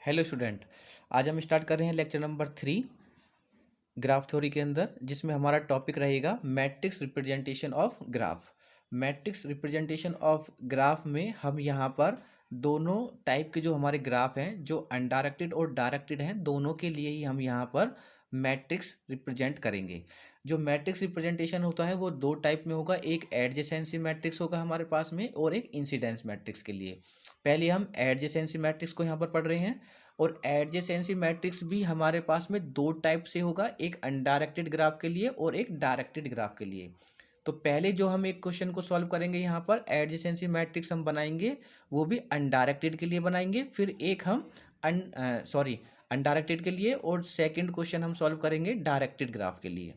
Hello student. आज हम start कर रहे हैं लेक्चर नंबर 3 ग्राफ थ्योरी के अंदर, जिसमें हमारा टॉपिक रहेगा matrix representation of graph. Matrix representation of graph में हम यहाँ पर दोनों टाइप के जो हमारे ग्राफ हैं, जो अनडायरेक्टेड और डायरेक्टेड हैं, दोनों के लिए ही हम यहाँ पर मैट्रिक्स रिप्रेजेंट करेंगे। जो मैट्रिक्स रिप्रेजेंटेशन होता है वो दो टाइप में होगा, एक एडजेसेंसी मैट्रिक्स होगा हमारे पास में और एक इंसिडेंस मैट्रिक्स के लिए। पहले हम एडजेसेंसी मैट्रिक्स को यहाँ पर पढ़ रहे हैं, और एडजेसेंसी मैट्रिक्स भी हमारे पास में दो टाइप से होगा, एक अनडायरेक्टेड ग्राफ के लिए और एक डायरेक्टेड ग्राफ के लिए। तो पहले जो हम एक क्वेश्चन को सॉल्व करेंगे यहाँ पर एडजेसेंसी मैट्रिक्स हम बनाएंगे, वो भी अनडायरेक्टेड के लिए बनाएंगे। फिर एक हम अनडायरेक्टेड के लिए, और सेकंड क्वेश्चन हम सॉल्व करेंगे डायरेक्टेड ग्राफ के लिए।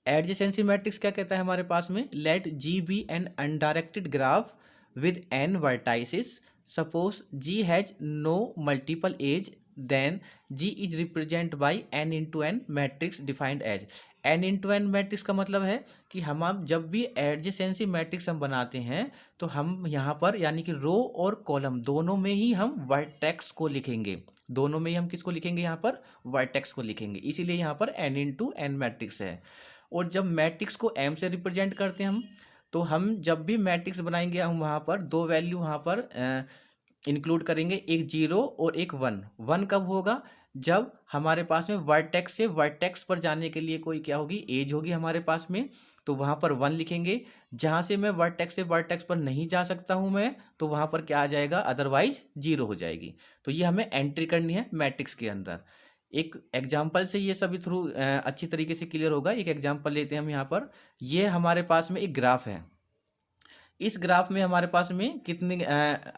एडजेसेंसी मैट्रिक्स क्या कहता है हमारे पास में, let G be an undirected graph with n vertices. Suppose G has no multiple edge, then G is represented by n into n matrix defined as। n into n matrix का मतलब है कि हम जब भी एडजेसेंसी मैट्रिक्स हम बनाते हैं तो हम यहाँ पर यानी कि रो और कॉलम दोनों में ही हम वर्टेक्स को लिखेंगे। दोनों में ही हम किसको लिखेंगे, यहाँ पर वर्टेक्स को लिखेंगे, इसीलिए यहाँ पर n into n मैट्रिक्स है। और जब मैट्रिक्स को m से रिप्रेजेंट करते हैं हम, तो हम जब भी मैट्रिक्स बनाएंगे हम वहाँ पर दो वैल्यू वहाँ पर इंक्लूड करेंगे, एक 0 और एक 1। 1 कब होगा, जब हमारे पास में वर्टेक्स से वर्टेक्स पर जाने के लिए कोई क्या होगी, एज होगी हमारे पास में, तो वहाँ पर 1 लिखेंगे। जहाँ से मैं वर्टेक्स से वर्टेक्स पर नहीं जा सकता हूँ मैं, तो वहाँ पर क्या आ जाएगा, अदरवाइज 0 हो जाएगी। तो ये हमें एंट्री करनी है मैट्रिक्स के अंदर। एक एग्जाम्पल से ये सभी थ्रू अच्छी तरीके से क्लियर होगा। एक एग्जाम्पल लेते हैं हम यहाँ पर। ये हमारे पास में एक ग्राफ है। इस ग्राफ में हमारे पास में कितने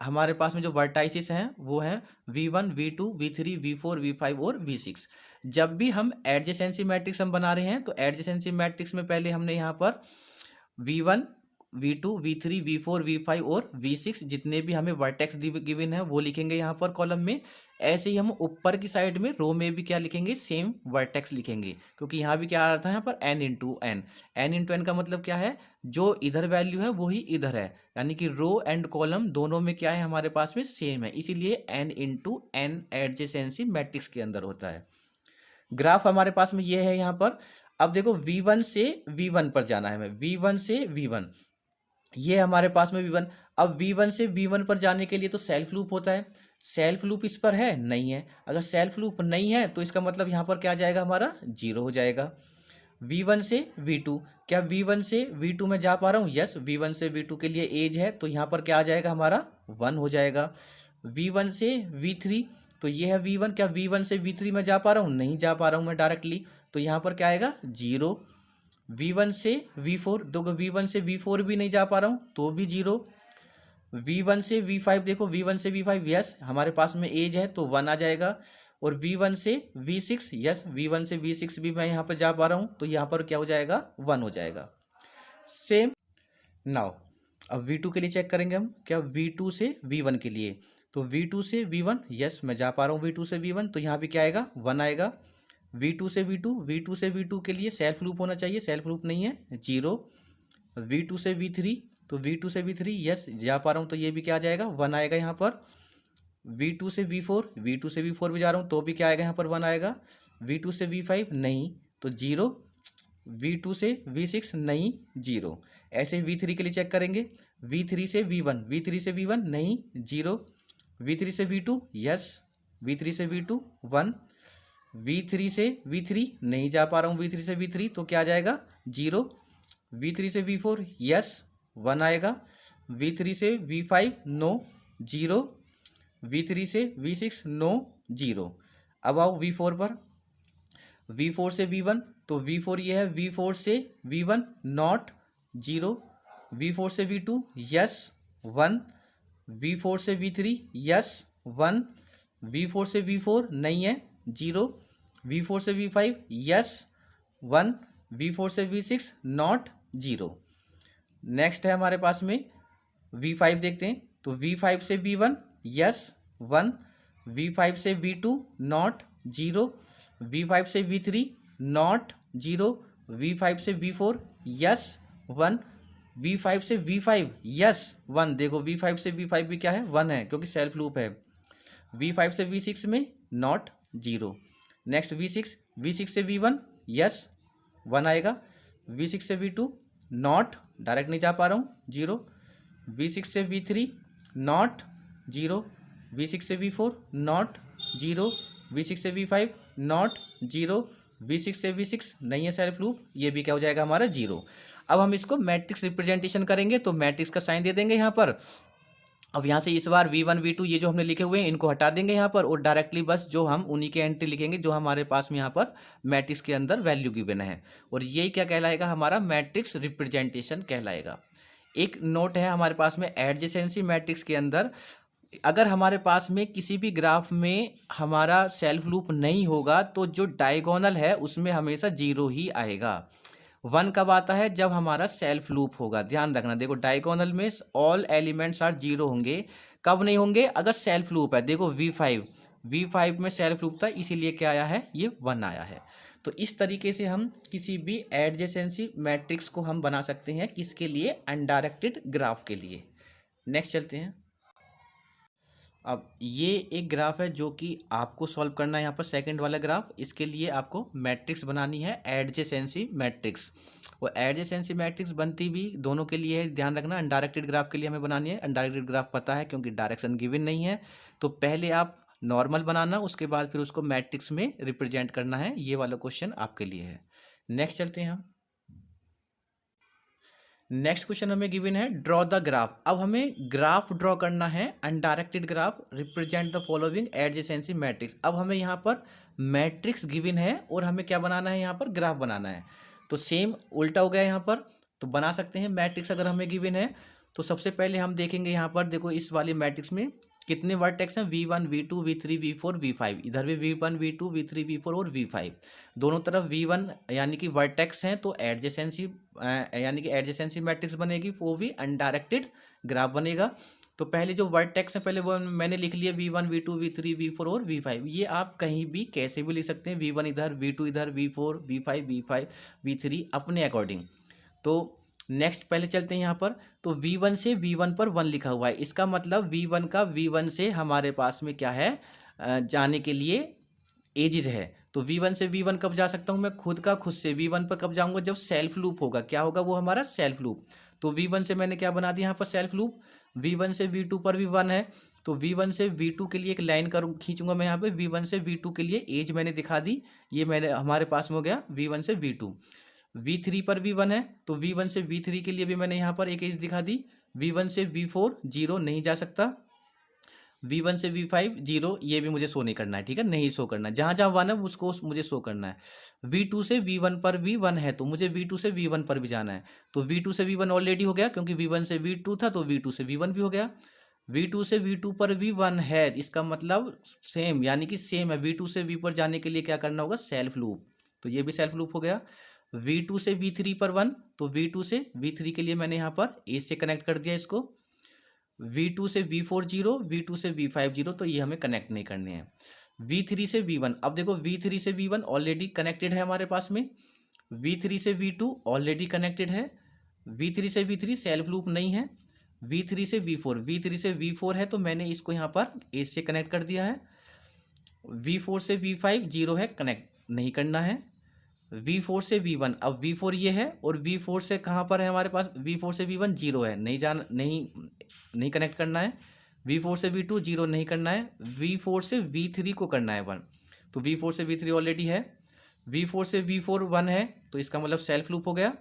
हमारे पास में जो वर्टाइसिस हैं वो हैं V1, V2, V3, V4, V5 और V6। जब भी हम एडजेसेंसी मैट्रिक्स हम बना रहे हैं तो एडजेसेंसी मैट्रिक्स में पहले हमने यहाँ पर V1, V2, V3, V4, V5 और V6 जितने भी हमें वर्टेक्स गिवन है वो लिखेंगे यहाँ पर कॉलम में। ऐसे ही हम ऊपर की साइड में रो में भी क्या लिखेंगे, सेम वर्टेक्स लिखेंगे, क्योंकि यहाँ भी क्या आ रहा था यहाँ पर n into n. n into n का मतलब क्या है, जो इधर वैल्यू है वही इधर है, यानी कि रो एंड कॉलम दोनों में क्या है हमारे पास में सेम है, इसीलिए n into n adjacency matrix के अंदर होता है। ग्राफ हमारे पास में ये है यहाँ पर। अब देखो V1 से V1 पर जाना है हमें, V1 से V1, ये हमारे पास में V1। अब V1 से V1 पर जाने के लिए तो सेल्फ लूप होता है। सेल्फ लूप इस पर है, नहीं है। अगर सेल्फ लूप नहीं है तो इसका मतलब यहाँ पर क्या आ जाएगा, हमारा 0 हो जाएगा। V1 से V2, क्या V1 से V2 में जा पा रहा हूँ, यस। V1 से V2 के लिए एज है तो यहाँ पर क्या आ जाएगा, हमारा 1 हो जाएगा। V1 से V3, तो ये है V1, क्या V1 से V3 में जा पा रहा हूँ, नहीं जा पा रहा हूँ मैं डायरेक्टली, तो यहाँ पर क्या आएगा 0। V1 से V4, देखो V1 से V4 भी नहीं जा पा रहा हूँ तो भी 0। V1 से V5, देखो V1 से V5, यस हमारे पास में एज है तो 1 आ जाएगा। और V1 से V6, यस V1 से V6 भी मैं यहाँ पर जा पा रहा हूँ तो यहाँ पर क्या हो जाएगा, 1 हो जाएगा। सेम नाउ अब V2 के लिए चेक करेंगे हम, क्या V2 से V1 के लिए, तो V2 से V1, यस मैं जा पा रहा हूँ V2 से V1, तो यहाँ भी क्या आएगा, 1 आएगा। V2 से V2, V2 से V2 के लिए सेल्फ लूप होना चाहिए, सेल्फ लूप नहीं है, 0। V2 से V3, तो V2 से V3, यस जा पा रहा हूँ तो ये भी क्या आ जाएगा, 1 आएगा यहाँ पर। V2 से V4, V2 से V4 भी जा रहा हूँ तो भी क्या आएगा, यहाँ पर 1 आएगा। V2 से V5 नहीं तो 0। V2 से V6 नहीं, 0। ऐसे V3 के लिए चेक करेंगे, V3 से V1, V3 से V1 नहीं, 0। V3 से V2, यस V3 से V2 1। V3 से V3 नहीं जा पा रहा हूँ, V3 से V3 तो क्या आ जाएगा, 0। V3 से V4, यस 1 आएगा। V3 से V5 नो, 0। V3 से V6 नो, 0। अब आओ V4 पर। V4 से V1, तो V4 ये है, V4 से V1 नॉट, 0। V4 से V2, यस 1। V4 से V3, यस 1। V4 से V4 नहीं है, 0। V4 से V5, यस 1। V4 से V6 नॉट, 0। नेक्स्ट है हमारे पास में V5 देखते हैं, तो V5 से V1, यस 1। V5 से V2 नॉट, 0। V5 से V3 नॉट, 0। V5 से V4, यस 1। V5 से V5, यस 1। देखो V5 से V5 भी क्या है, 1 है, क्योंकि सेल्फ लूप है। V5 से V6 में नॉट, जीरो। नेक्स्ट V6 से V1, यस 1 आएगा। V6 से V2 नॉट, डायरेक्ट नहीं जा पा रहा हूँ, जीरो। V6 से V3 नॉट, जीरो। V6 से V4 नॉट, जीरो। V6 से V5 नॉट, जीरो। V6 से V6 नहीं है सेल्फ लूप, ये भी क्या हो जाएगा हमारा, जीरो। अब हम इसको मैट्रिक्स रिप्रेजेंटेशन करेंगे, तो मैट्रिक्स का साइन दे देंगे यहाँ पर। अब यहाँ से इस बार V1 V2 ये जो हमने लिखे हुए हैं इनको हटा देंगे यहाँ पर, और डायरेक्टली बस जो हम उन्हीं के एंट्री लिखेंगे जो हमारे पास में यहाँ पर मैट्रिक्स के अंदर वैल्यू गिवन है, और यही क्या कहलाएगा, हमारा मैट्रिक्स रिप्रेजेंटेशन कहलाएगा। एक नोट है हमारे पास में, एडजेसेंसी मैट्रिक्स के अंदर अगर हमारे पास में किसी भी ग्राफ में हमारा सेल्फ लूप नहीं होगा तो जो डायगोनल है उसमें हमेशा जीरो ही आएगा। 1 कब आता है, जब हमारा सेल्फ लूप होगा। ध्यान रखना, देखो डायगोनल में ऑल एलिमेंट्स आर जीरो होंगे। कब नहीं होंगे, अगर सेल्फ लूप है। देखो V5 में सेल्फ लूप था, इसीलिए क्या आया है, ये 1 आया है। तो इस तरीके से हम किसी भी एडजेसेंसी मैट्रिक्स को हम बना सकते हैं, किसके लिए, अनडायरेक्टेड ग्राफ के लिए। नेक्स्ट चलते हैं। अब ये एक ग्राफ है जो कि आपको सॉल्व करना है यहाँ पर, सेकंड वाला ग्राफ। इसके लिए आपको मैट्रिक्स बनानी है, एडजेसेंसी मैट्रिक्स। और एडजेसेंसी मैट्रिक्स बनती भी दोनों के लिए है, ध्यान रखना। अनडायरेक्टेड ग्राफ के लिए हमें बनानी है, अनडायरेक्टेड ग्राफ पता है क्योंकि डायरेक्शन गिवन नहीं है। तो पहले आप नॉर्मल बनाना, उसके बाद फिर उसको मैट्रिक्स में रिप्रेजेंट करना है। ये वाला क्वेश्चन आपके लिए है। नेक्स्ट चलते हैं हम। नेक्स्ट क्वेश्चन हमें गिवन है, ड्रॉ द ग्राफ। अब हमें ग्राफ ड्रॉ करना है, undirected graph, represent the following adjacency matrix. अब हमें यहाँ पर मैट्रिक्स गिवन है और हमें क्या बनाना है, यहाँ पर ग्राफ बनाना है। तो सेम उल्टा हो गया यहाँ पर, तो बना सकते हैं मैट्रिक्स अगर हमें गिवन है। तो सबसे पहले हम देखेंगे यहाँ पर, देखो इस वाली मैट्रिक्स में कितने वर्टेक्स हैं, V1 V2 V3 V4 V5। इधर भी V1 V2 V3 V4 और V5, दोनों तरफ V1 यानी कि वर्टेक्स हैं, तो एडजेसेंसी यानी कि एडजेसेंसी मैट्रिक्स बनेगी, वो भी अनडायरेक्टेड ग्राफ बनेगा। तो पहले जो वर्टेक्स हैं पहले वो मैंने लिख लिया, V1 V2 V3 V4 और V5। ये आप कहीं भी कैसे भी लिख सकते हैं, V1 इधर, V2 इधर, V4 V5 V3 अपने अकॉर्डिंग। तो नेक्स्ट पहले चलते हैं यहाँ पर। तो V1 से V1 पर 1 लिखा हुआ है, इसका मतलब V1 का V1 से हमारे पास में क्या है, जाने के लिए एजिज है। तो V1 से V1 कब जा सकता हूँ मैं, खुद से V1 पर कब जाऊँगा, जब सेल्फ लूप होगा। क्या होगा वो, हमारा सेल्फ लूप। तो V1 से मैंने क्या बना दिया यहाँ पर, सेल्फ लूप। V1 से V2 पर भी 1 है, तो V1 से V2 के लिए एक लाइन खींचूंगा मैं यहाँ पे। V1 से V2 के लिए एज मैंने दिखा दी, ये मैंने हमारे पास में हो गया V1 से V2। V3 पर भी 1 है, तो V1 से V3 के लिए भी मैंने यहाँ पर एक एज दिखा दी। V1 से V4 जीरो नहीं जा सकता, V1 से V5 जीरो, ये भी मुझे शो नहीं करना है, ठीक है, नहीं शो करना। जहाँ जहाँ 1 है उसको मुझे शो करना है। V2 से V1 पर भी 1 है, तो मुझे V2 से V1 पर भी जाना है। तो V2 से V1 ऑलरेडी हो गया, क्योंकि V1 से V2 था, तो V2 से V1 भी हो गया। V2 से V2 पर भी 1 है, इसका मतलब सेम, यानी कि सेम है। V2 से V पर जाने के लिए क्या करना होगा, सेल्फ लूप। तो ये भी सेल्फ लूप हो गया। V2 से V3 पर 1, तो V2 से V3 के लिए मैंने यहाँ पर एज से कनेक्ट कर दिया इसको। V2 से V4 जीरो, V2 से V5 जीरो, तो ये हमें कनेक्ट नहीं करने हैं। V3 से V1, अब देखो V3 से V1 ऑलरेडी कनेक्टेड है हमारे पास में। V3 से V2 ऑलरेडी कनेक्टेड है। V3 से V3 सेल्फ लूप नहीं है। V3 से V4 है, तो मैंने इसको यहाँ पर एज से कनेक्ट कर दिया है। V4 से V5 जीरो है, कनेक्ट नहीं करना है। V4 से V1, अब V4 ये है, और V4 से कहाँ पर है हमारे पास, V4 से V1 जीरो है, नहीं कनेक्ट करना है। V4 से V2 जीरो नहीं करना है। V4 से V3 को करना है 1, तो V4 से V3 ऑलरेडी है। V4 से V4 1 है, तो इसका मतलब सेल्फ लूप हो गया।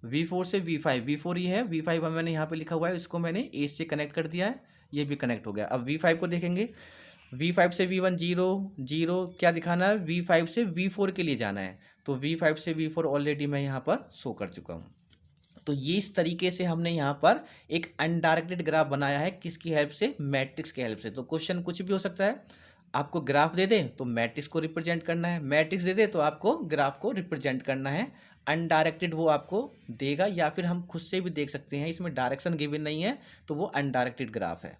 V4 से V4 ये है, V5 मैंने यहाँ पे लिखा हुआ है, इसको मैंने एज से कनेक्ट कर दिया है, ये भी कनेक्ट हो गया। अब V5 को देखेंगे, V5 से V1 जीरो जीरो, क्या दिखाना है, V5 से V4 के लिए जाना है, तो V5 से V4 ऑलरेडी मैं यहाँ पर शो कर चुका हूँ। तो ये इस तरीके से हमने यहाँ पर एक अनडायरेक्टेड ग्राफ बनाया है, किसकी हेल्प से, मैट्रिक्स की हेल्प से। तो क्वेश्चन कुछ भी हो सकता है, आपको ग्राफ दे दे तो मैट्रिक्स को रिप्रेजेंट करना है, मैट्रिक्स दे दे तो आपको ग्राफ को रिप्रेजेंट करना है। अनडायरेक्टेड वो आपको देगा, या फिर हम खुद से भी देख सकते हैं, इसमें डायरेक्शन गिवन नहीं है, तो वो अनडायरेक्टेड ग्राफ है।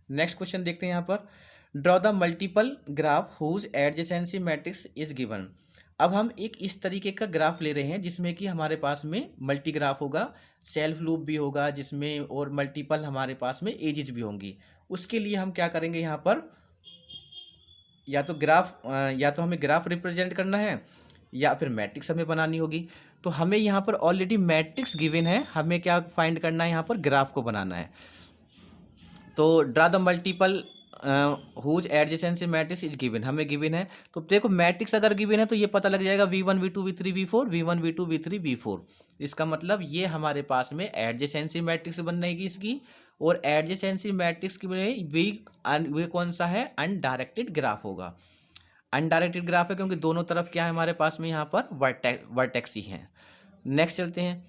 नेक्स्ट क्वेश्चन देखते हैं यहाँ पर, draw the multiple graph whose adjacency matrix is given. अब हम एक इस तरीके का ग्राफ ले रहे हैं जिसमें कि हमारे पास में मल्टी ग्राफ होगा, सेल्फ लूप भी होगा जिसमें, और मल्टीपल हमारे पास में एजेस भी होंगी। उसके लिए हम क्या करेंगे, यहाँ पर या तो हमें ग्राफ रिप्रेजेंट करना है या फिर मैट्रिक्स हमें बनानी होगी। तो हमें यहाँ पर ऑलरेडी मैट्रिक्स गिवन है, हमें क्या फाइंड करना है, यहाँ पर ग्राफ को बनाना है। तो draw the multiple whose adjacency matrix is given, हमें गिवन है। तो देखो मैट्रिक्स अगर गिवन है तो ये पता लग जाएगा V1 V2 V3 V4 V1 V2 V3 V4। इसका मतलब ये हमारे पास में एडजेसेंसी मैट्रिक्स बनेगी इसकी। और एडजेसेंसी मैट्रिक्स की में वे कौन सा है, अनडायरेक्टेड ग्राफ होगा। अनडायरेक्टेड ग्राफ है क्योंकि दोनों तरफ क्या है हमारे पास में यहाँ पर वर्टेक्स ही हैं। नेक्स्ट चलते हैं।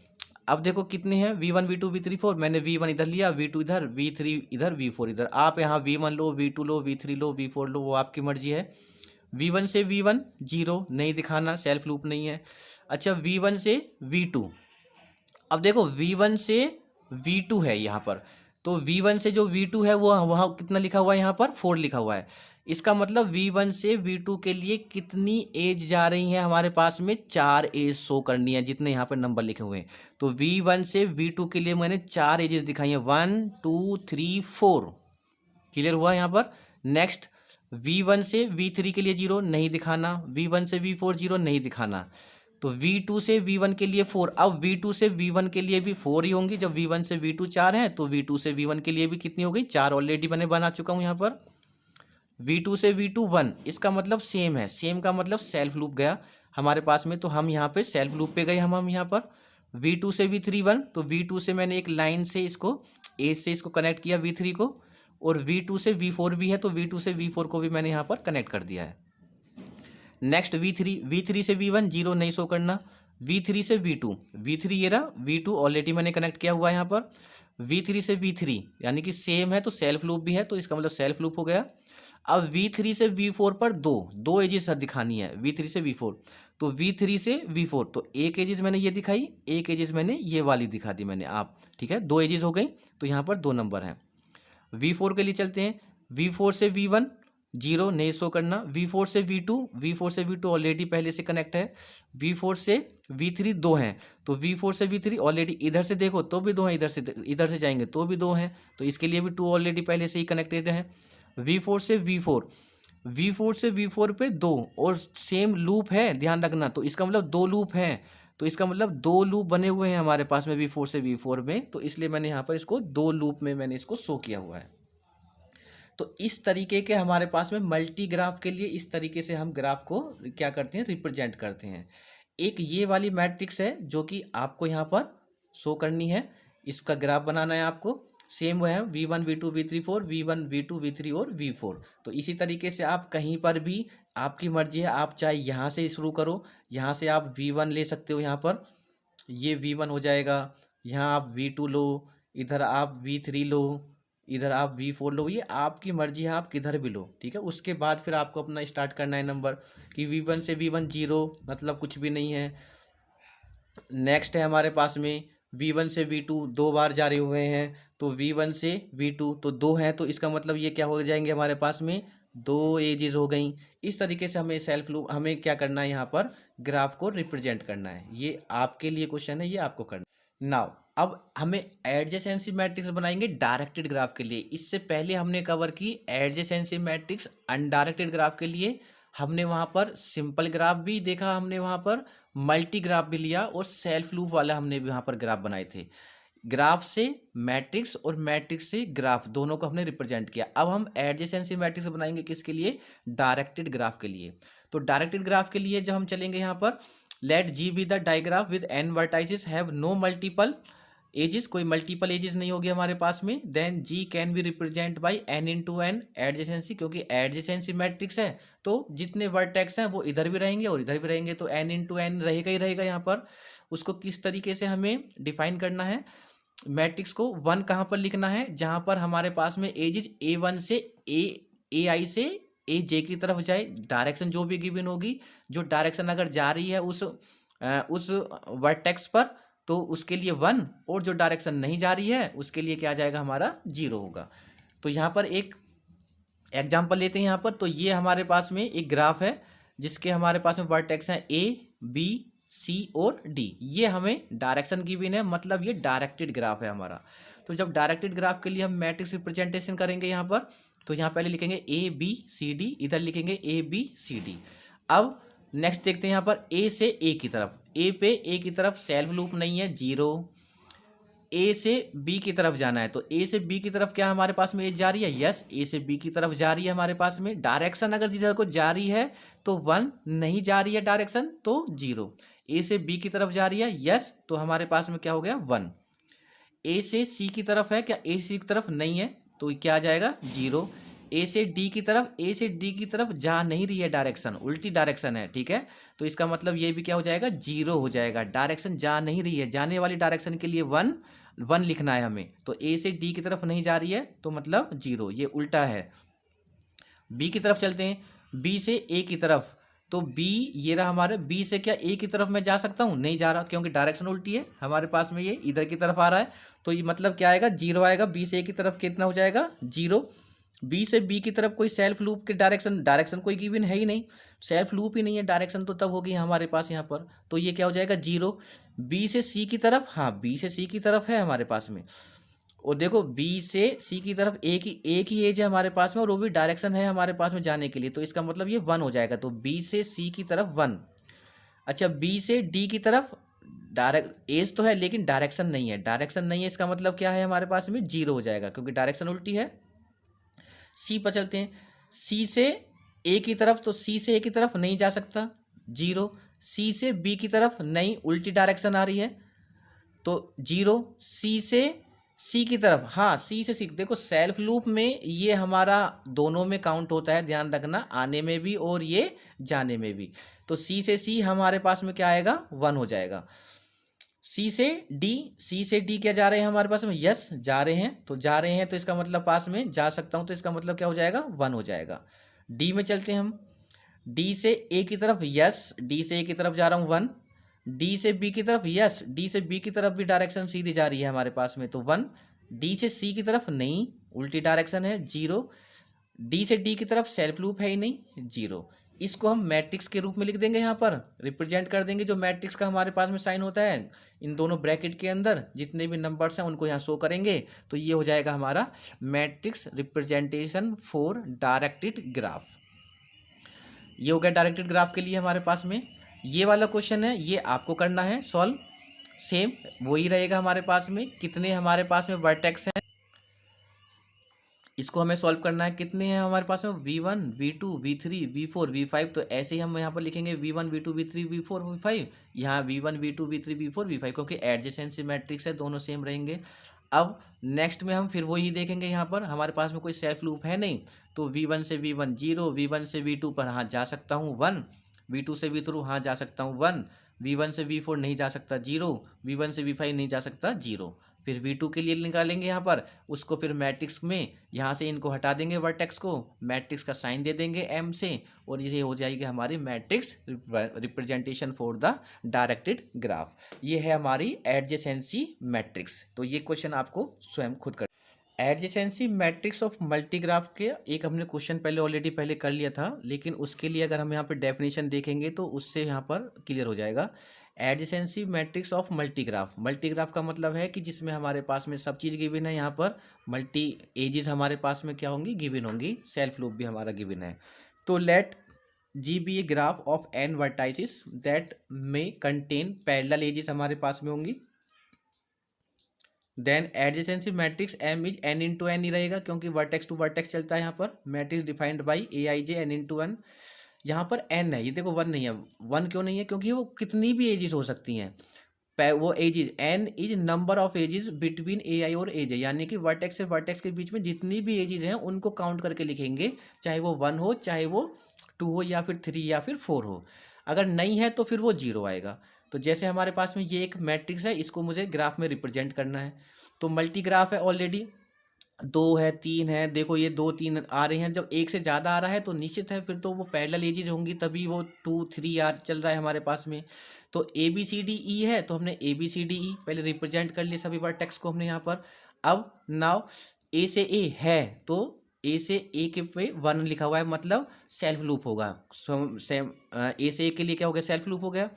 अब देखो कितने हैं, V1 V2 V3 4, मैंने V1 इधर लिया, V2 इधर, V3 इधर, V4 इधर। आप यहाँ V1 लो, V2 लो, V3 लो, V4 लो, वो आपकी मर्जी है। V1 से V1 0 नहीं दिखाना, सेल्फ लूप नहीं है। अच्छा V1 से V2, अब देखो V1 से V2 है यहाँ पर, तो V1 से जो V2 है वो वहाँ कितना लिखा हुआ है, यहाँ पर 4 लिखा हुआ है। इसका मतलब V1 से V2 के लिए कितनी एज जा रही है हमारे पास में, 4 एज शो करनी है, जितने यहाँ पर नंबर लिखे हुए हैं। तो V1 से V2 के लिए मैंने 4 एजेस दिखाई हैं, 1 2 3 4। क्लियर हुआ यहाँ पर। नेक्स्ट V1 से V3 के लिए 0 नहीं दिखाना, V1 से V4 0 नहीं दिखाना। तो V2 से V1 के लिए 4, अब V2 से V1 के लिए भी 4 ही होंगी। जब V1 से V2 4 है तो V2 से V1 के लिए भी कितनी हो गई, 4 ऑलरेडी मैंने बना चुका हूँ यहाँ पर। V2 से V2 1, इसका मतलब सेम है, सेम का मतलब सेल्फ लूप गया हमारे पास में। तो हम यहाँ पे सेल्फ लूप पे गए, हम यहाँ पर V2 से V3 1, तो V2 से मैंने एक लाइन से इसको एज से इसको कनेक्ट किया V3 को, और V2 से V4 भी है तो V2 से V4 को भी मैंने यहाँ पर कनेक्ट कर दिया है। नेक्स्ट V3 से V1 0 नहीं शो करना, V3 से V2, V3 ये रहा, V2 ऑलरेडी मैंने कनेक्ट किया हुआ है यहाँ पर। V3 से V3 यानी कि सेम है तो सेल्फ लूप भी है, तो इसका मतलब सेल्फ लूप हो गया। अब V3 से V4 पर दो एजेस दिखानी है, V3 से V4, तो V3 से V4 तो एक एजेस मैंने ये दिखाई, एक एजेस मैंने ये वाली दिखा दी मैंने आप, ठीक है, 2 एजेस हो गई। तो यहाँ पर 2 नंबर हैं। V4 के लिए चलते हैं। V4 से V1 0 नहीं शो करना, V4 से V2 ऑलरेडी पहले से कनेक्ट है। V4 से V3 2 हैं, तो V4 से V3 ऑलरेडी इधर से देखो तो भी 2 हैं, इधर से जाएंगे तो भी 2 हैं, तो इसके लिए भी 2 ऑलरेडी पहले से ही कनेक्टेड हैं। V4 से V4 पे 2 और सेम लूप है, ध्यान रखना, तो इसका मतलब 2 लूप हैं, तो इसका मतलब 2 लूप बने हुए हैं हमारे पास में V4 से V4 में, तो इसलिए मैंने यहाँ पर इसको 2 लूप में मैंने इसको शो किया हुआ है। तो इस तरीके के हमारे पास में मल्टी ग्राफ के लिए इस तरीके से हम ग्राफ को क्या करते हैं, रिप्रेजेंट करते हैं। एक ये वाली मैट्रिक्स है जो कि आपको यहाँ पर शो करनी है, इसका ग्राफ बनाना है आपको। सेम वो है V1 V2 V3 4, V1 V2 V3 और V4। तो इसी तरीके से आप कहीं पर भी आपकी मर्जी है, आप चाहे यहाँ से शुरू करो, यहाँ से आप V1 ले सकते हो, यहाँ पर ये V1 हो जाएगा, यहाँ आप V2 लो, इधर आप V3 लो, इधर आप V4 लो, ये आपकी मर्जी है, आप किधर भी लो, ठीक है। उसके बाद फिर आपको अपना स्टार्ट करना है नंबर कि V1 से V1 0 मतलब कुछ भी नहीं है। नेक्स्ट है हमारे पास में V1 से V2 2 बार जा रहे हुए हैं, तो V1 से V2 तो 2 हैं, तो इसका मतलब ये क्या हो जाएंगे हमारे पास में 2 एजेस हो गई। इस तरीके से हमें सेल्फ लूप हमें क्या करना है, यहाँ पर ग्राफ को रिप्रेजेंट करना है। ये आपके लिए क्वेश्चन है, ये आपको करना है। नाउ अब हमें एडजेसेंसी मैट्रिक्स बनाएंगे डायरेक्टेड ग्राफ के लिए। इससे पहले हमने कवर की एडजेसेंसी मैट्रिक्स अनडायरेक्टेड ग्राफ के लिए, हमने वहाँ पर सिंपल ग्राफ भी देखा, हमने वहाँ पर मल्टी ग्राफ भी लिया, और सेल्फ लूप वाला हमने भी वहाँ पर ग्राफ बनाए थे। ग्राफ से मैट्रिक्स और मैट्रिक्स से ग्राफ दोनों को हमने रिप्रेजेंट किया। अब हम एडजेसेंसी मैट्रिक्स बनाएंगे किसके लिए, डायरेक्टेड ग्राफ के लिए। तो डायरेक्टेड ग्राफ के लिए जब हम चलेंगे यहाँ पर, let G be the digraph with n vertices have no multiple edges, कोई मल्टीपल एजेस नहीं होगी हमारे पास में, then G can be represent by n into n adjacency, क्योंकि एडजेसेंसी मैट्रिक्स है तो जितने वर्टेक्स हैं वो इधर भी रहेंगे और इधर भी रहेंगे, तो एन इंटू एन रहेगा ही रहेगा यहाँ पर। उसको किस तरीके से हमें डिफाइन करना है, मैट्रिक्स को 1 कहाँ पर लिखना है, जहाँ पर हमारे पास में एजेस A1 से ए आई से AJ की तरफ जाए, डायरेक्शन जो भी गिवन होगी, जो डायरेक्शन अगर जा रही है उस वर्टेक्स पर, तो उसके लिए 1, और जो डायरेक्शन नहीं जा रही है उसके लिए क्या आ जाएगा, हमारा 0 होगा। तो यहाँ पर एक एग्जाम्पल लेते हैं यहाँ पर, तो ये हमारे पास में एक ग्राफ है जिसके हमारे पास में वर्टेक्स हैं A B C और D, ये हमें डायरेक्शन गिवन है, मतलब ये डायरेक्टेड ग्राफ है हमारा। तो जब डायरेक्टेड ग्राफ के लिए हम मैट्रिक्स रिप्रेजेंटेशन करेंगे यहाँ पर, तो यहाँ पहले लिखेंगे ए बी सी डी, इधर लिखेंगे ए बी सी डी। अब नेक्स्ट देखते हैं यहाँ पर ए से ए की तरफ, ए पे ए की तरफ सेल्फ लूप नहीं है, जीरो। ए से बी की तरफ जाना है, तो ए से बी की तरफ क्या हमारे पास में एज जा रही है, यस ए से बी की तरफ जा रही है हमारे पास में। डायरेक्शन अगर जिधर को जा रही है तो वन, नहीं जा रही है डायरेक्शन तो जीरो। ए से बी की तरफ जा रही है, यस, तो हमारे पास में क्या हो गया, वन। ए से सी की तरफ है क्या, ए सी की तरफ नहीं है, तो क्या आ जाएगा, जीरो। ए से डी की तरफ, ए से डी की तरफ जा नहीं रही है डायरेक्शन, उल्टी डायरेक्शन है, ठीक है, तो इसका मतलब ये भी क्या हो जाएगा, जीरो हो जाएगा। डायरेक्शन जा नहीं रही है, जाने वाली डायरेक्शन के लिए वन, वन लिखना है हमें, तो ए से डी की तरफ नहीं जा रही है तो मतलब जीरो, ये उल्टा है। बी की तरफ चलते हैं, बी से ए की तरफ, तो बी ये रहा हमारे, बी से क्या ए की तरफ मैं जा सकता हूँ, नहीं जा रहा, क्योंकि डायरेक्शन उल्टी है हमारे पास में, ये इधर की तरफ आ रहा है, तो ये मतलब क्या आएगा, जीरो आएगा। बी से ए की तरफ कितना हो जाएगा, जीरो। बी से बी की तरफ कोई सेल्फ लूप के डायरेक्शन, डायरेक्शन कोई गिवन है ही नहीं, सेल्फ लूप ही नहीं है, डायरेक्शन तो तब होगी हमारे पास यहाँ पर, तो ये क्या हो जाएगा, जीरो। बी से सी की तरफ, हाँ बी से सी की तरफ है हमारे पास में, और देखो बी से सी की तरफ एक ही एज है हमारे पास में, और वो भी डायरेक्शन है हमारे पास में जाने के लिए, तो इसका मतलब ये वन हो जाएगा, तो बी से सी की तरफ वन। अच्छा, बी से डी की तरफ डायरेक्ट एज तो है लेकिन डायरेक्शन नहीं है, डायरेक्शन नहीं है इसका मतलब क्या है हमारे पास में, जीरो हो जाएगा, क्योंकि डायरेक्शन उल्टी है। सी पर चलते हैं, सी से ए की तरफ, तो सी से ए की तरफ नहीं जा सकता, जीरो। सी से बी की तरफ नहीं, उल्टी डायरेक्शन आ रही है, तो जीरो। सी से सी की तरफ, हाँ सी से सी, देखो सेल्फ लूप में ये हमारा दोनों में काउंट होता है, ध्यान रखना, आने में भी और ये जाने में भी, तो सी से सी हमारे पास में क्या आएगा, वन हो जाएगा। सी से डी, सी से डी क्या जा रहे हैं हमारे पास में, यस जा रहे हैं, तो जा रहे हैं तो इसका मतलब पास में जा सकता हूं, तो इसका मतलब क्या हो जाएगा, वन हो जाएगा। डी में चलते हैं हम, डी से ए की तरफ, यस डी से ए की तरफ जा रहा हूँ, वन। डी से बी की तरफ, यस डी से बी की तरफ भी डायरेक्शन सीधी जा रही है हमारे पास में, तो वन। डी से सी की तरफ नहीं, उल्टी डायरेक्शन है, जीरो। डी से डी की तरफ सेल्फ लूप है ही नहीं, जीरो। इसको हम मैट्रिक्स के रूप में लिख देंगे, यहाँ पर रिप्रेजेंट कर देंगे, जो मैट्रिक्स का हमारे पास में साइन होता है इन दोनों ब्रैकेट के अंदर जितने भी नंबर्स हैं उनको यहाँ शो करेंगे, तो ये हो जाएगा हमारा matrix representation for directed graph. ये हो गया डायरेक्टेड ग्राफ के लिए हमारे पास में। ये वाला क्वेश्चन है, ये आपको करना है सॉल्व, सेम वही रहेगा हमारे पास में, कितने हमारे पास में वर्टेक्स हैं इसको हमें सॉल्व करना है, कितने हैं हमारे पास में, v1 v2 v3 v4 v5, तो ऐसे ही हम यहाँ पर लिखेंगे v1 v2 v3 v4 v5, यहाँ v1 v2 v3 v4 v5, क्योंकि एडजेसेंसी मैट्रिक्स है, दोनों सेम रहेंगे। अब नेक्स्ट में हम फिर वही देखेंगे, यहाँ पर हमारे पास में कोई सेल्फ लूप है नहीं, तो v1 से v1 जीरो, v1 से v2 पर हाँ जा सकता हूँ वन, v2 से v3 हाँ जा सकता हूँ वन, v1 से v4 नहीं जा सकता जीरो, v1 से v5 नहीं जा सकता जीरो। फिर v2 के लिए निकालेंगे यहाँ पर, उसको फिर मैट्रिक्स में यहाँ से इनको हटा देंगे वर्टेक्स को, मैट्रिक्स का साइन दे देंगे m से, और ये हो जाएगी हमारी matrix representation for the directed graph. ये है हमारी एडजेसेंसी मैट्रिक्स। तो ये क्वेश्चन आपको स्वयं खुद कर, एडजेसेंसी मैट्रिक्स ऑफ मल्टीग्राफ के एक हमने क्वेश्चन पहले ऑलरेडी पहले कर लिया था, लेकिन उसके लिए अगर हम यहाँ पर डेफिनेशन देखेंगे तो उससे यहाँ पर क्लियर हो जाएगा। एडजेसेंसी मैट्रिक्स ऑफ मल्टीग्राफ, मल्टीग्राफ का मतलब है कि जिसमें हमारे पास में सब चीज़ गिवन है, यहाँ पर मल्टी एजेस हमारे पास में क्या होंगी, गिवन होंगी, सेल्फ लूप भी हमारा गिवन है। तो let G be a graph of N vertices that में कंटेन पैरेलल एजेस हमारे पास में होंगी, then adjacency matrix M is N into N ही रहेगा, क्योंकि वर्टेक्स टू वर्टेक्स चलता है यहाँ पर, matrix defined by A I J N into N. यहाँ पर एन है, ये देखो वन नहीं है, वन क्यों नहीं है, क्योंकि वो कितनी भी एजेस हो सकती हैं, वो edges, N is number of edges between A I और एज, यानी कि वर्टेक्स से वर्टेक्स के बीच में जितनी भी एजेस हैं उनको काउंट करके लिखेंगे, चाहे वो वन हो, चाहे वो टू हो, या फिर थ्री, या फिर फोर हो। अगर नहीं है तो फिर वो जीरो आएगा। तो जैसे हमारे पास में ये एक मैट्रिक्स है, इसको मुझे ग्राफ में रिप्रेजेंट करना है, तो मल्टी ग्राफ है, ऑलरेडी दो है, तीन है, देखो ये दो तीन आ रहे हैं, जब एक से ज़्यादा आ रहा है तो निश्चित है फिर तो वो पैरेलल एजेस होंगी, तभी वो टू थ्री आर चल रहा है हमारे पास में। तो ए बी सी डी ई है, तो हमने ए बी सी डी ई पहले रिप्रेजेंट कर लिए सभी वर्टेक्स को हमने यहाँ पर। अब नाउ ए से ए है, तो ए से ए के पे वन लिखा हुआ है, मतलब सेल्फ लूप होगा, सेम ए से ए के लिए क्या हो गया, सेल्फ लूप हो गया।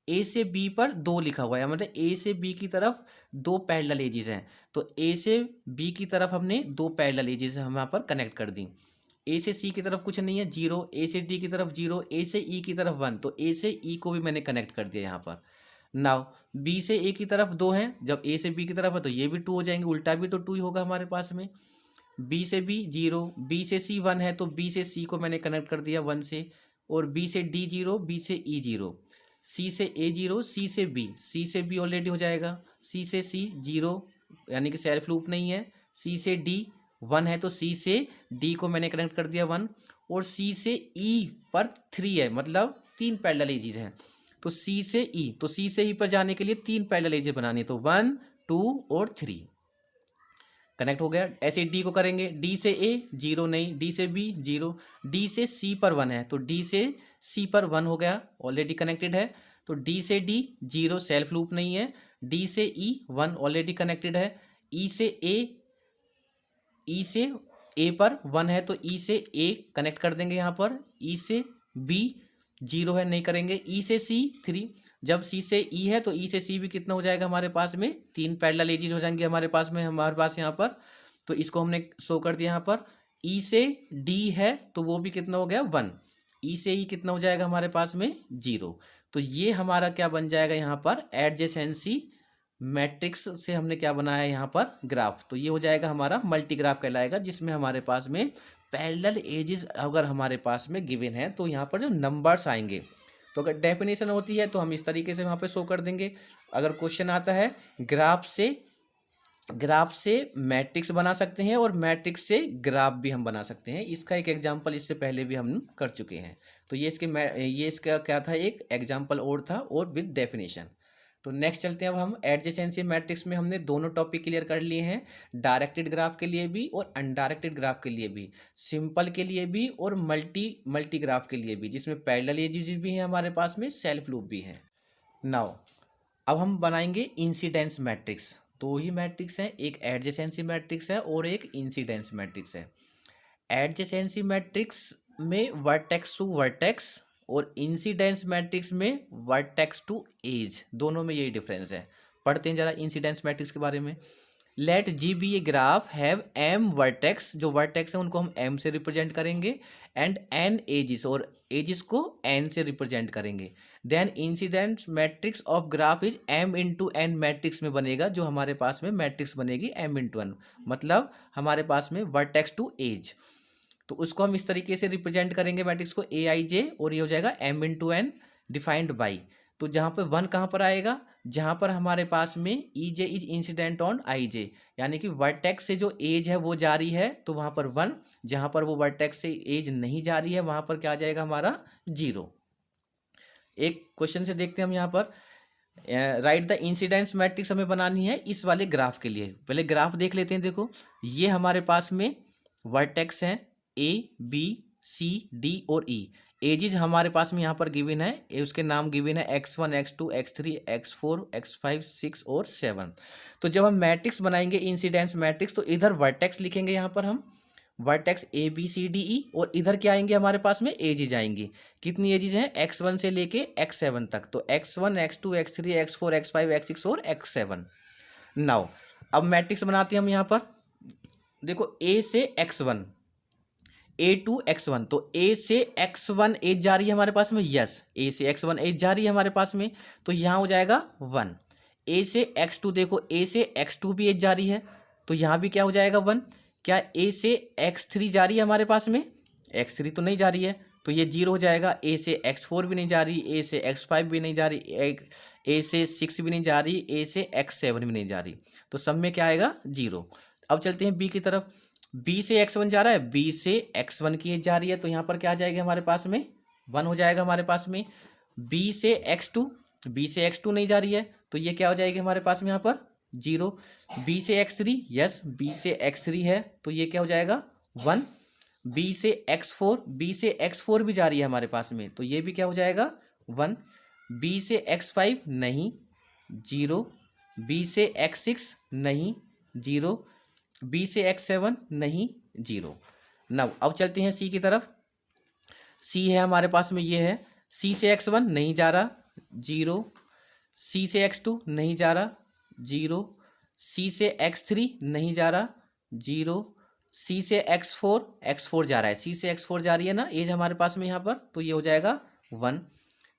ए से बी पर 2 लिखा हुआ है, मतलब ए से बी की तरफ 2 पैरेलल एजेस हैं। तो ए से बी की तरफ हमने 2 पैरेलल एजेस हम यहाँ पर कनेक्ट कर दी। ए से सी की तरफ कुछ नहीं है, 0, ए से डी की तरफ 0, ए से ई की तरफ 1, तो ए से ई को भी मैंने कनेक्ट कर दिया यहाँ पर। नाउ बी से ए की तरफ 2 हैं, जब ए से बी की तरफ है तो ये भी 2 हो जाएंगे, उल्टा भी तो 2 ही होगा हमारे पास में। बी से बी 0, बी से सी 1 है, तो बी से सी को मैंने कनेक्ट कर दिया 1 से, और बी से डी 0, बी से ई 0, सी से ए 0, सी से बी ऑलरेडी हो जाएगा, सी से सी 0 यानी कि सेल्फ लूप नहीं है, सी से डी 1 है, तो सी से डी को मैंने कनेक्ट कर दिया 1, और सी से ई पर 3 है, मतलब 3 पैरेलल एजेस हैं। तो सी से ई, तो सी से ई पर जाने के लिए 3 पैरेलल एजेस बनानी है, तो 1, 2 और 3 कनेक्ट हो गया। ऐसे डी को करेंगे, डी से ए 0 नहीं, डी से बी 0, डी से सी पर 1 है, तो डी से सी पर 1 हो गया, ऑलरेडी कनेक्टेड है। तो डी से डी 0 सेल्फ लूप नहीं है, डी से ई 1 ऑलरेडी कनेक्टेड है, ई से ए पर 1 है, तो ई से ए कनेक्ट कर देंगे यहाँ पर, ई से बी 0 है, नहीं करेंगे, ई से सी 3, जब सी से ई है तो ई से सी भी कितना हो जाएगा हमारे पास में, 3 पैरेलल एजेस हो जाएंगे हमारे पास में, हमारे पास यहाँ पर। तो इसको हमने शो कर दिया यहाँ पर। ई से डी है तो वो भी कितना हो गया 1, ई से ई कितना हो जाएगा हमारे पास में 0। तो ये हमारा क्या बन जाएगा यहाँ पर, एडजेसेंसी मैट्रिक्स से हमने क्या बनाया है यहाँ पर ग्राफ। तो ये हो जाएगा हमारा मल्टी ग्राफ कहलाएगा, जिसमें हमारे पास में पैरेलल एजेस अगर हमारे पास में गिवन है तो यहाँ पर जो नंबर्स आएंगे, तो अगर डेफिनेशन होती है तो हम इस तरीके से वहाँ पे शो कर देंगे। अगर क्वेश्चन आता है ग्राफ से मैट्रिक्स बना सकते हैं और मैट्रिक्स से ग्राफ भी हम बना सकते हैं। इसका एक एग्जांपल इससे पहले भी हम कर चुके हैं। तो ये इसका क्या था, एक एग्जांपल और था, और विद डेफिनेशन। तो नेक्स्ट चलते हैं अब हम एडजेसेंसी मैट्रिक्स में हमने दोनों टॉपिक क्लियर कर लिए हैं, डायरेक्टेड ग्राफ के लिए भी और अनडायरेक्टेड ग्राफ के लिए भी, सिंपल के लिए भी और मल्टी ग्राफ के लिए भी, जिसमें पैरेलल एजेस भी हैं हमारे पास में, सेल्फ लूप भी हैं। नाउ अब हम बनाएंगे इंसिडेंस मैट्रिक्स। दो ही मैट्रिक्स हैं, एक एडजेसेंसी मैट्रिक्स है और एक इंसिडेंस मैट्रिक्स है। एडजेसेंसी मैट्रिक्स में वर्टेक्स टू वर्टेक्स और इंसिडेंस मैट्रिक्स में वर्टेक्स टू एज, दोनों में यही डिफरेंस है। पढ़ते हैं जरा इंसिडेंस मैट्रिक्स के बारे में। Let G be a graph have m vertex, जो वर्टेक्स है उनको हम एम से रिप्रेजेंट करेंगे, एंड एन एजिस, और एजिस को एन से रिप्रेजेंट करेंगे। Then incidence matrix of graph is m into n matrix में बनेगा, जो हमारे पास में मैट्रिक्स बनेगी एम इंटू एन, मतलब हमारे पास में वर्टेक्स टू एज। तो उसको हम इस तरीके से रिप्रेजेंट करेंगे मैट्रिक्स को, ए आई जे, और ये हो जाएगा m into n defined by. तो जहाँ पे 1 कहाँ पर आएगा, जहाँ पर हमारे पास में ई जे इज इंसिडेंट ऑन आई जे, यानी कि वर्टेक्स से जो एज है वो जा रही है तो वहाँ पर 1, जहाँ पर वो वर्टेक्स से एज नहीं जा रही है वहाँ पर क्या आ जाएगा हमारा 0। एक क्वेश्चन से देखते हैं हम यहाँ पर, राइट द इंसिडेंस मैट्रिक्स हमें बनानी है इस वाले ग्राफ के लिए। पहले ग्राफ देख लेते हैं। देखो ये हमारे पास में वर्टेक्स हैं ए बी सी डी और ई, एजिज हमारे पास में यहाँ पर गिवन है, उसके नाम गिवन है x1 x2 x3 x4 x5 6 और 7। तो जब हम मैट्रिक्स बनाएंगे इंसिडेंस मैट्रिक्स, तो इधर वर्टेक्स लिखेंगे यहाँ पर हम, vertex A B C D E, और इधर क्या आएंगे हमारे पास में एजिज आएंगी। कितनी एजिज हैं, x1 से लेके x7 तक, तो x1 x2 x3 x4 x5 x6 और x7। नाउ अब मैट्रिक्स बनाते हैं हम यहाँ पर। देखो a से x1 A2 x1, तो A से x1 एज जा रही है हमारे पास में, यस A से x1 एज जा रही है हमारे पास में, तो यहाँ हो जाएगा 1। A से x2, देखो A से x2 भी एज जा रही है तो यहाँ भी क्या हो जाएगा 1। क्या A से x3 जा रही है हमारे पास में, x3 तो नहीं जा रही है तो ये 0 हो जाएगा। A से x4 भी नहीं जा रही, A से x5 भी नहीं जा रही, A से 6 भी नहीं जा रही, A से x7 भी नहीं जा रही, तो सब में क्या आएगा 0। अब चलते हैं B की तरफ। B से x1 जा रहा है, B से x1 की एज जा रही है, तो यहाँ पर क्या आ जाएगा हमारे पास में 1 हो जाएगा हमारे पास में। B से x2 नहीं जा रही है तो ये क्या हो जाएगी हमारे पास में यहाँ पर 0। B से x3, यस B से x3 है तो ये क्या हो जाएगा 1। B से x4 भी जा रही है हमारे पास में, तो ये भी क्या हो जाएगा 1। B से x5 नहीं 0, B से x6 नहीं 0, B से x7 नहीं 0। नव अब चलते हैं C की तरफ। C है हमारे पास में, ये है C से x1 नहीं जा रहा, 0, C से x2 नहीं जा रहा, 0, C से x3 नहीं जा रहा, 0, C से x4 जा रहा है, C से x4 जा रही है ना एज हमारे पास में यहाँ पर, तो ये हो जाएगा 1,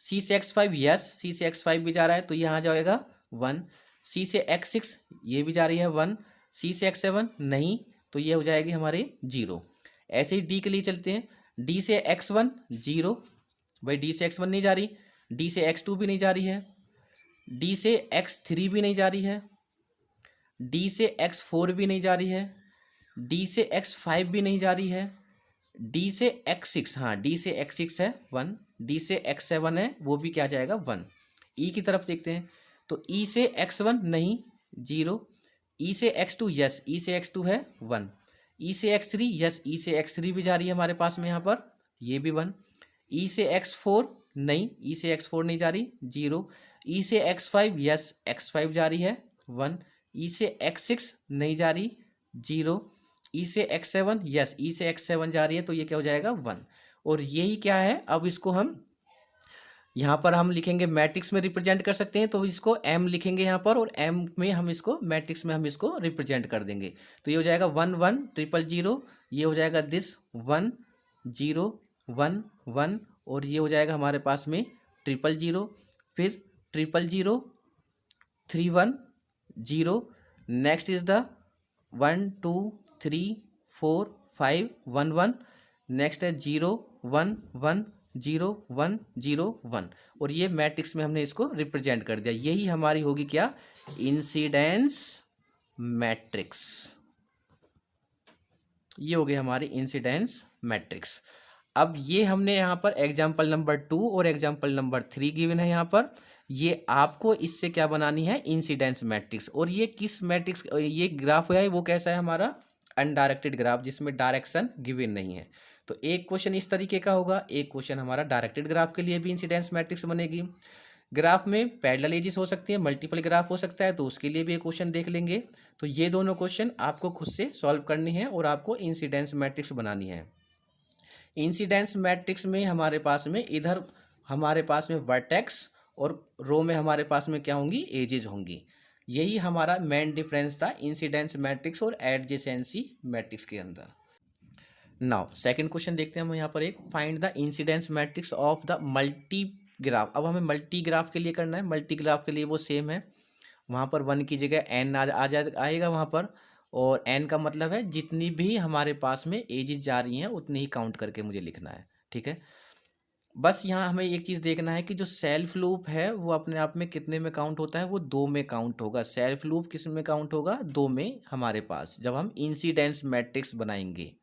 C से x5 यस, C से x5 भी जा रहा है तो यहाँ जाएगा 1, C से x6 ये भी जा रही है 1, C से x7 नहीं तो ये हो जाएगी हमारे 0। ऐसे ही D के लिए चलते हैं, D से x1 0, भाई D से x1 नहीं जा रही, D से x2 भी नहीं जा रही है, D से x3 भी नहीं जा रही है, D से x4 भी नहीं जा रही है, D से x5 भी नहीं जा रही है, D से x6, हाँ D से x6 है 1, D से x7 है वो भी क्या जाएगा 1। E की तरफ देखते हैं तो E से x1 नहीं 0, E से x2 यस, E से x2 है 1, E से x3 यस, E से x3 भी जा रही है हमारे पास में यहाँ पर, ये भी 1, E से x4 नहीं, E से x4 नहीं जा रही 0, E से x5 यस, x5 जा रही है 1, E से x6 नहीं जा रही 0, E से x7 यस, E से x7 जा रही है तो ये क्या हो जाएगा 1। और यही क्या है, अब इसको हम यहाँ पर हम लिखेंगे मैट्रिक्स में रिप्रेजेंट कर सकते हैं, तो इसको m लिखेंगे यहाँ पर और m में हम इसको मैट्रिक्स में हम इसको रिप्रेजेंट कर देंगे, तो ये हो जाएगा 1 1 0 0 0, ये हो जाएगा दिस 1 0 1 1 और ये हो जाएगा हमारे पास में 0 0 0, फिर 0 0 3 1 0, नेक्स्ट इज द 1 2 3 4 5 1 1, नेक्स्ट है 0 1 1 0 1 0 1 और ये मैट्रिक्स में हमने इसको रिप्रेजेंट कर दिया। यही हमारी होगी क्या, इंसिडेंस मैट्रिक्स। ये हो गई हमारी इंसिडेंस मैट्रिक्स। अब ये हमने यहाँ पर एग्जाम्पल नंबर 2 और एग्जाम्पल नंबर 3 गिवन है यहाँ पर, ये आपको इससे क्या बनानी है, इंसिडेंस मैट्रिक्स। और ये किस मैट्रिक्स, ये ग्राफ है वो कैसा है हमारा, अनडायरेक्टेड ग्राफ जिसमें डायरेक्शन गिवन नहीं है। तो एक क्वेश्चन इस तरीके का होगा, एक क्वेश्चन हमारा डायरेक्टेड ग्राफ के लिए भी इंसिडेंस मैट्रिक्स बनेगी। ग्राफ में पैरेलल एजेस हो सकती है, मल्टीपल ग्राफ हो सकता है, तो उसके लिए भी एक क्वेश्चन देख लेंगे। तो ये दोनों क्वेश्चन आपको खुद से सॉल्व करनी है और आपको इंसिडेंस मैट्रिक्स बनानी है। इंसिडेंस मैट्रिक्स में हमारे पास में इधर हमारे पास में वर्टेक्स और रो में हमारे पास में क्या होंगी, एजेस होंगी। यही हमारा मेन डिफरेंस था इंसिडेंस मैट्रिक्स और एडजेसेंसी मैट्रिक्स के अंदर। नाउ सेकंड क्वेश्चन देखते हैं हम यहाँ पर, एक find the incidence matrix of the multi graph. अब हमें मल्टी ग्राफ के लिए करना है, मल्टी ग्राफ के लिए वो सेम है, वहाँ पर 1 की जगह n आएगा वहाँ पर, और n का मतलब है जितनी भी हमारे पास में एजेस जा रही हैं उतनी ही काउंट करके मुझे लिखना है, ठीक है। बस यहाँ हमें एक चीज़ देखना है कि जो सेल्फ लूप है वो अपने आप में कितने में काउंट होता है, वो 2 में काउंट होगा। सेल्फ लूप किस में काउंट होगा, 2 में हमारे पास, जब हम इंसिडेंस मैट्रिक्स बनाएंगे।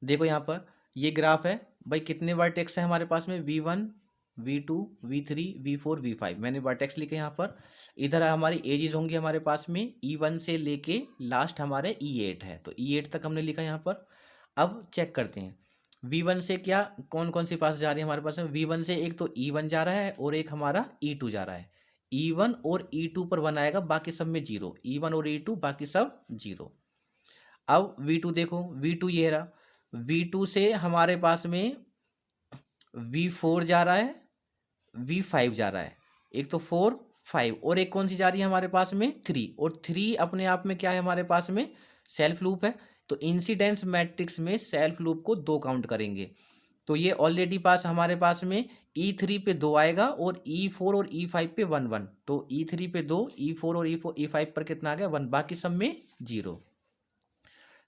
देखो यहाँ पर ये ग्राफ है भाई, कितने वर्टेक्स है हमारे पास में, V1 V2 V3 V4 V5, मैंने वर्टेक्स लिखे यहाँ पर। इधर हमारी एजेस होंगी हमारे पास में E1 से लेके लास्ट हमारे E8 है, तो E8 तक हमने लिखा यहाँ पर। अब चेक करते हैं V1 से क्या कौन कौन सी पास जा रही है हमारे पास में। V1 से एक तो E1 जा रहा है और एक हमारा E2 जा रहा है। E1 और E2 पर 1 आएगा, बाकी सब में 0, E1 और E2 बाकी सब 0। अब V2 देखो, V2 ये रहा, V2 से हमारे पास में V4 जा रहा है, V5 जा रहा है, एक तो 4 5 और एक कौन सी जा रही है हमारे पास में 3, और 3 अपने आप में क्या है हमारे पास में, सेल्फ लूप है। तो इंसिडेंस मैट्रिक्स में सेल्फ लूप को 2 काउंट करेंगे, तो ये ऑलरेडी पास हमारे पास में E3 पे 2 आएगा और E4 और E5 पे 1 1, तो E3 पे 2, E4 और E5 पर कितना आ गया 1, बाकी सब में 0।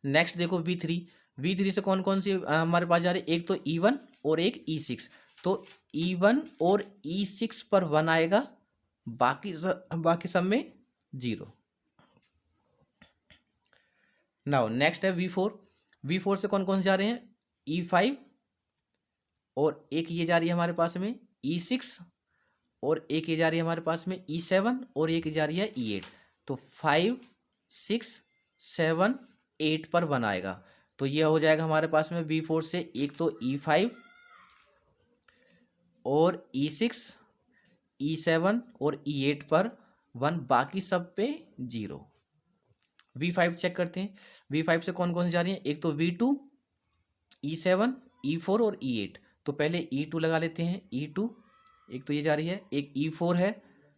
नेक्स्ट देखो V3 से कौन कौन सी हमारे पास जा रही है, एक तो E1 और एक E6, तो E1 और E6 पर 1 आएगा, बाकी सब में 0। नाउ नेक्स्ट है V4 से कौन कौन से जा रहे हैं, E5 और एक ये जा रही है हमारे पास में E6 और एक ये जा रही है हमारे पास में E7 और एक जा रही है E8, तो 5 6 7 8 पर 1 आएगा। तो ये हो जाएगा हमारे पास में V4 से एक तो E5 और E6 E7 और E8 पर 1, बाकी सब पे 0। V5 चेक करते हैं, V5 से कौन कौन सी जा रही है, एक तो V2 E7 E4 और E8, तो पहले E2 लगा लेते हैं, E2 एक तो ये जा रही है, एक E4 है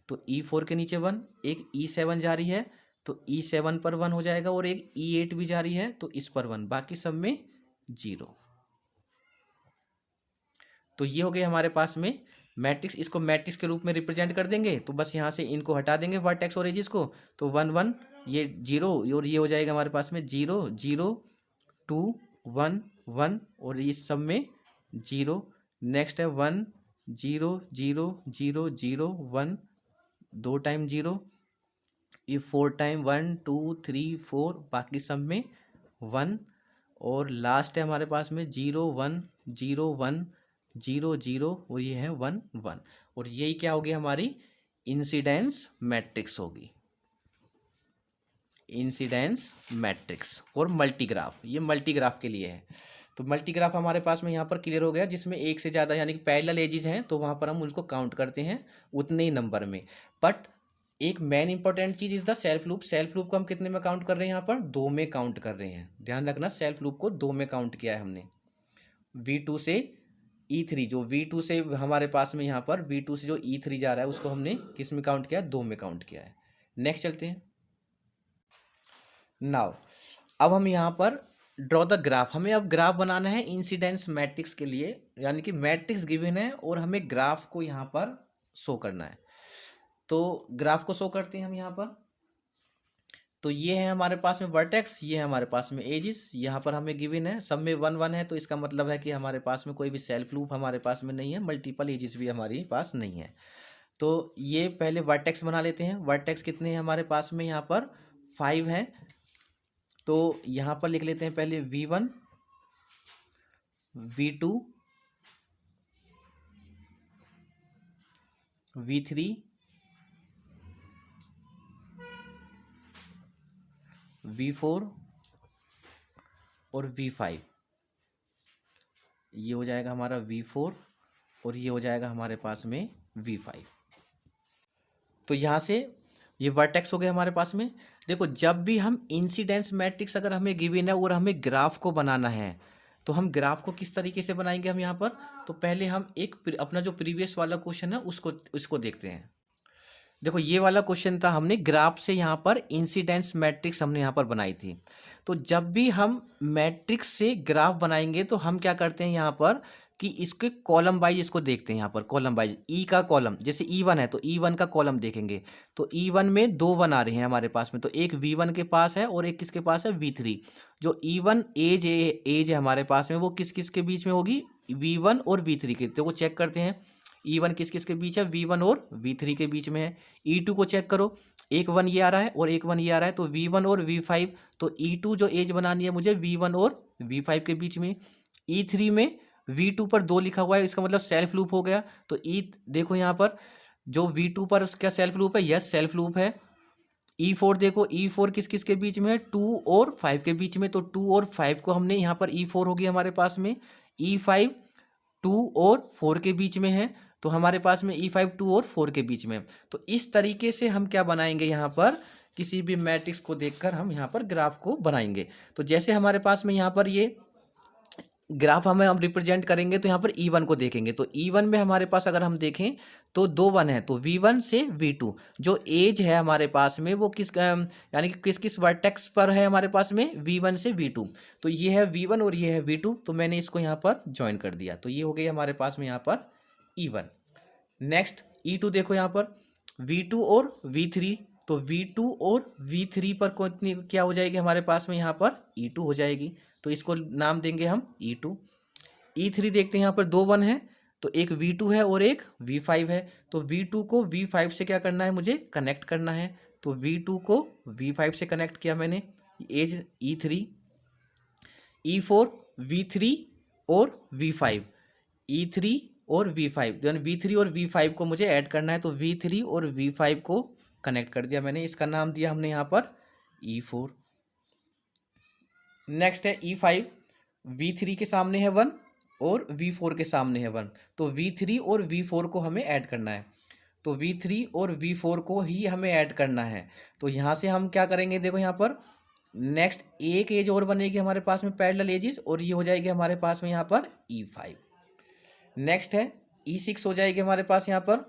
तो E4 के नीचे 1, एक E7 जा रही है तो E7 पर 1 हो जाएगा, और एक E8 भी जा रही है तो इस पर 1, बाकी सब में 0। तो ये हो गए हमारे पास में मैट्रिक्स। इसको मैट्रिक्स के रूप में रिप्रेजेंट कर देंगे, तो बस यहाँ से इनको हटा देंगे वर्टेक्स और एजिस को, तो 1 1 ये 0, और ये हो जाएगा हमारे पास में 0 0 2 1 1, और इस सब में 0। नेक्स्ट है 1 0 0 0 0 1, 2 टाइम 0, ये 4 टाइम 1 2 3 4, बाकी सब में 1, और लास्ट है हमारे पास में 0 1 0 1 0 0, और ये है 1 1, और यही क्या होगी हमारी इंसिडेंस मैट्रिक्स होगी, इंसिडेंस मैट्रिक्स। और मल्टीग्राफ, ये मल्टीग्राफ के लिए है। तो मल्टीग्राफ हमारे पास में यहाँ पर क्लियर हो गया, जिसमें एक से ज़्यादा यानी कि पैरेलल एजेस हैं तो वहाँ पर हम उसको काउंट करते हैं उतने ही नंबर में। बट एक main important cheese is the self loop. Self loop को हम कितने में काउंट कर रहे हैं, यहाँ पर 2 में काउंट कर रहे हैं। ध्यान रखना, सेल्फ लूप को 2 में काउंट किया है हमने। V2 से E3, जो V2 से हमारे पास में यहाँ पर V2 से जो E3 जा रहा है उसको हमने किस में काउंट किया है, 2 में काउंट किया है। नेक्स्ट चलते हैं। नाउ अब हम यहाँ पर ड्रॉ द ग्राफ, हमें अब ग्राफ बनाना है इंसिडेंस मैट्रिक्स के लिए, यानी कि मैट्रिक्स गिवन है और हमें ग्राफ को यहाँ पर शो करना है। तो ग्राफ को शो करते हैं हम यहाँ पर। तो ये है हमारे पास में वर्टेक्स, ये है हमारे पास में एजिस, यहाँ पर हमें गिवन है सब में 1 1 है, तो इसका मतलब है कि हमारे पास में कोई भी सेल्फ लूप हमारे पास में नहीं है, मल्टीपल एजिस भी हमारे पास नहीं है। तो ये पहले वर्टेक्स बना लेते हैं। वर्टेक्स कितने हैं हमारे पास में, यहाँ पर 5 हैं। तो यहाँ पर लिख लेते हैं पहले V1 V2 V3 V4 और V5। ये हो जाएगा हमारा V4 और ये हो जाएगा हमारे पास में V5। तो यहाँ से ये वर्टेक्स हो गए हमारे पास में। देखो, जब भी हम इंसिडेंस मैट्रिक्स अगर हमें गिवन है और हमें ग्राफ को बनाना है, तो हम ग्राफ को किस तरीके से बनाएंगे हम यहाँ पर। तो पहले हम एक अपना जो प्रीवियस वाला क्वेश्चन है उसको देखते हैं। देखो, ये वाला क्वेश्चन था, हमने ग्राफ से यहाँ पर इंसिडेंस मैट्रिक्स हमने यहाँ पर बनाई थी। तो जब भी हम मैट्रिक्स से ग्राफ बनाएंगे तो हम क्या करते हैं यहाँ पर कि इसके कॉलम वाइज इसको देखते हैं। यहाँ पर कॉलम वाइज ई का कॉलम, जैसे E1 है तो E1 का कॉलम देखेंगे। तो E1 में 2 1 आ रहे हैं हमारे पास में, तो एक V1 के पास है और एक किसके पास है, V3। जो E1 एज है हमारे पास में, वो किस किस के बीच में होगी, V1 और V3 के। तो वो चेक करते हैं, E1 किस किस के बीच है, V1 और V3 के बीच में है। E2 को चेक करो, एक 1 ये आ रहा है और एक 1 ये आ रहा है, तो V1 और V5। तो E2 जो एज बनानी है मुझे V1 और V5 के बीच में। E3 में V2 पर 2 लिखा हुआ है, इसका मतलब सेल्फ लूप हो गया। तो देखो यहाँ पर जो V2 पर क्या सेल्फ लूप है, यस सेल्फ लूप है। E4 देखो, E4 किस किस के बीच में है, 2 और 5 के बीच में। तो 2 और 5 को हमने यहाँ पर E4 होगी हमारे पास में। E5 2 और 4 के बीच में है, तो हमारे पास में E5 2 और 4 के बीच में। तो इस तरीके से हम क्या बनाएंगे, यहाँ पर किसी भी मैट्रिक्स को देखकर हम यहाँ पर ग्राफ को बनाएंगे। तो जैसे हमारे पास में यहाँ पर ये ग्राफ हम रिप्रेजेंट करेंगे, तो यहाँ पर E1 को देखेंगे। तो E1 में हमारे पास अगर हम देखें तो 2 1 है, तो V1 से V2 जो एज है हमारे पास में वो किस यानी कि किस किस वर्टेक्स पर है हमारे पास में, V1 से V2। तो ये है V1 और ये है V2, तो मैंने इसको यहाँ पर ज्वाइन कर दिया। तो ये हो गई हमारे पास में यहाँ पर E1। नेक्स्ट E2 देखो, यहाँ पर V2 और V3। तो V2 और V3 पर कितनी क्या हो जाएगी हमारे पास में, यहाँ पर E2 हो जाएगी। तो इसको नाम देंगे हम E2। E3 देखते हैं, यहाँ पर 2 1 है, तो एक V2 है और एक V5 है। तो V2 को V5 से क्या करना है, मुझे कनेक्ट करना है। तो V2 को V5 से कनेक्ट किया मैंने, एज E3। E4 V3 और V5, E3 और V5, यानी V3 और V5 को मुझे ऐड करना है। तो V3 और V5 को कनेक्ट कर दिया मैंने, इसका नाम दिया हमने यहाँ पर E4। नेक्स्ट है E5, V3 के सामने है 1 और V4 के सामने है 1। तो V3 और V4 को हमें ऐड करना है। तो V3 और V4 को ही हमें ऐड करना है। तो यहाँ से हम क्या करेंगे, देखो यहाँ पर नेक्स्ट एक एज और बनेगी हमारे पास में पैरेलल एजेस, और ये हो जाएगी हमारे पास में यहाँ पर E5। नेक्स्ट है E6 हो जाएगी हमारे पास यहाँ पर,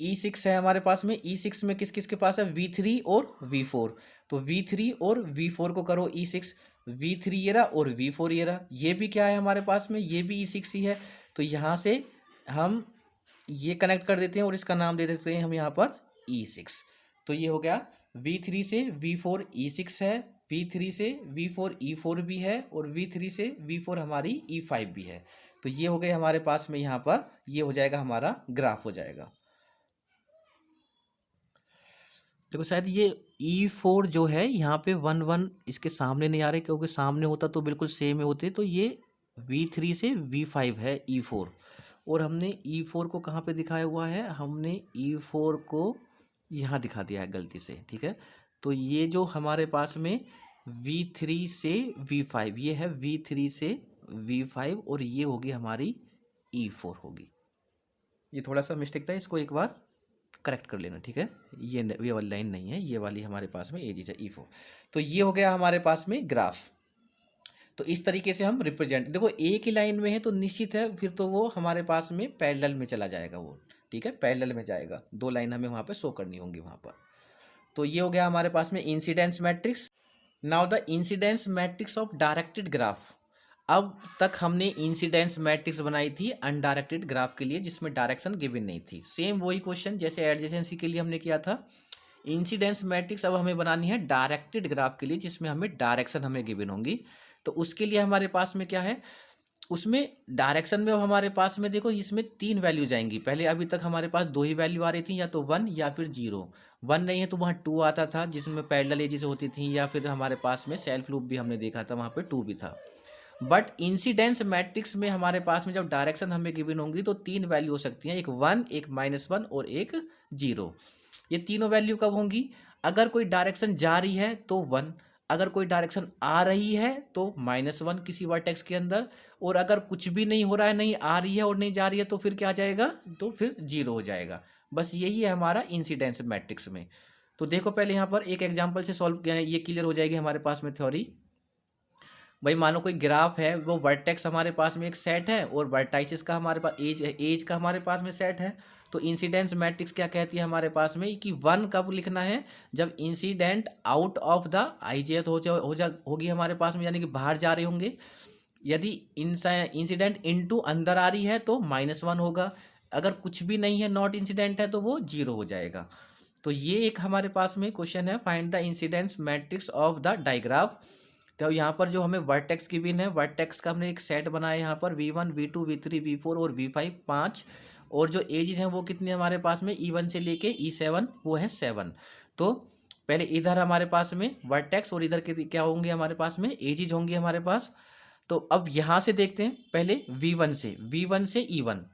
E6 है हमारे पास में। E6 में किस किस के पास है, V3 और V4। तो V3 और V4 को करो E6, V3 ये रहा और V4 ये रहा। ये भी क्या है हमारे पास में, ये भी E6 ही है। तो यहाँ से हम ये कनेक्ट कर देते हैं और इसका नाम दे देते हैं हम यहाँ पर E6। तो ये हो गया V3 से V4 E6 है, V3 से V4 E4 भी है, और V3 से V4 हमारी E5 भी है। तो ये हो गए हमारे पास में यहाँ पर, ये हो जाएगा हमारा ग्राफ हो जाएगा। देखो शायद ये E4 जो है यहाँ पे 1 1 इसके सामने नहीं आ रहे, क्योंकि सामने होता तो बिल्कुल सेम ही होते। तो ये V3 से V5 है E4, और हमने E4 को कहाँ पे दिखाया हुआ है, हमने E4 को यहाँ दिखा दिया है गलती से, ठीक है। तो ये जो हमारे पास में V3 से V5, ये है V3 से V5, और ये होगी हमारी E4 होगी। ये थोड़ा सा मिस्टेक था, इसको एक बार करेक्ट कर लेना, ठीक है। ये वाली लाइन नहीं है, ये वाली हमारे पास में एज है E4। तो ये हो गया हमारे पास में ग्राफ। तो इस तरीके से हम रिप्रेजेंट, देखो एक ही लाइन में है तो निश्चित है फिर तो वो हमारे पास में पैरेलल में चला जाएगा वो, ठीक है, पैरेलल में जाएगा। दो लाइन हमें वहाँ पे शो करनी होंगी वहाँ पर। तो ये हो गया हमारे पास में incidence matrix. Now the incidence matrix of directed graph. अब तक हमने इंसिडेंस मैट्रिक्स बनाई थी अनडायरेक्टेड ग्राफ के लिए, जिसमें डायरेक्शन गिवन नहीं थी। सेम वही क्वेश्चन जैसे एडजेसेंसी के लिए हमने किया था। इंसिडेंस मैट्रिक्स अब हमें बनानी है डायरेक्टेड ग्राफ के लिए, जिसमें हमें डायरेक्शन हमें गिवन होंगी। तो उसके लिए हमारे पास में क्या है, उसमें डायरेक्शन में हमारे पास में देखो इसमें 3 वैल्यू जाएंगी। पहले अभी तक हमारे पास 2 ही वैल्यू आ रही थी, या तो 1 या फिर 0। 1 नहीं है तो वहाँ 2 आता था, जिसमें पैरेलल एजेस होती थी, या फिर हमारे पास में सेल्फ लूप भी हमने देखा था, वहाँ पे 2 भी था। बट इंसिडेंस मैट्रिक्स में हमारे पास में जब डायरेक्शन हमें गिवन होंगी तो 3 वैल्यू हो सकती हैं, एक 1, एक -1 और एक 0। ये तीनों वैल्यू कब होंगी, अगर कोई डायरेक्शन जा रही है तो 1, अगर कोई डायरेक्शन आ रही है तो -1 किसी वर्टेक्स के अंदर, और अगर कुछ भी नहीं हो रहा है, नहीं आ रही है और नहीं जा रही है, तो फिर क्या आ जाएगा, तो फिर 0 हो जाएगा। बस यही है हमारा इंसिडेंस मैट्रिक्स में। तो देखो पहले यहाँ पर एक एग्जाम्पल से सॉल्व किया है, ये क्लियर हो जाएगी हमारे पास में थ्योरी। भाई मानो कोई ग्राफ है, वो वर्टेक्स हमारे पास में एक सेट है, और वर्टाइसिस का हमारे पास एज का हमारे पास में सेट है। तो इंसिडेंस मैट्रिक्स क्या कहती है हमारे पास में कि 1 कब लिखना है, जब इंसिडेंट आउट ऑफ द आईजेथ होगी हमारे पास में, यानी कि बाहर जा रहे होंगे। यदि इंसिडेंट इनटू अंदर आ रही है तो -1 होगा, अगर कुछ भी नहीं है, नॉट इंसिडेंट है, तो वो 0 हो जाएगा। तो ये एक हमारे पास में क्वेश्चन है, find the incidence matrix of the digraph. तो यहाँ पर जो हमें वर्टेक्स की विन है, वर्टेक्स का हमने एक सेट बनाया यहाँ पर, V1 V2 V3 V4 और V5 5, और जो एजेस हैं वो कितने हमारे पास में, E1 से लेके E7 वो है 7। तो पहले इधर हमारे पास में वर्टेक्स, और इधर के क्या होंगे हमारे पास में, एजेस होंगे हमारे पास। तो अब यहाँ से देखते हैं पहले V1 से E1,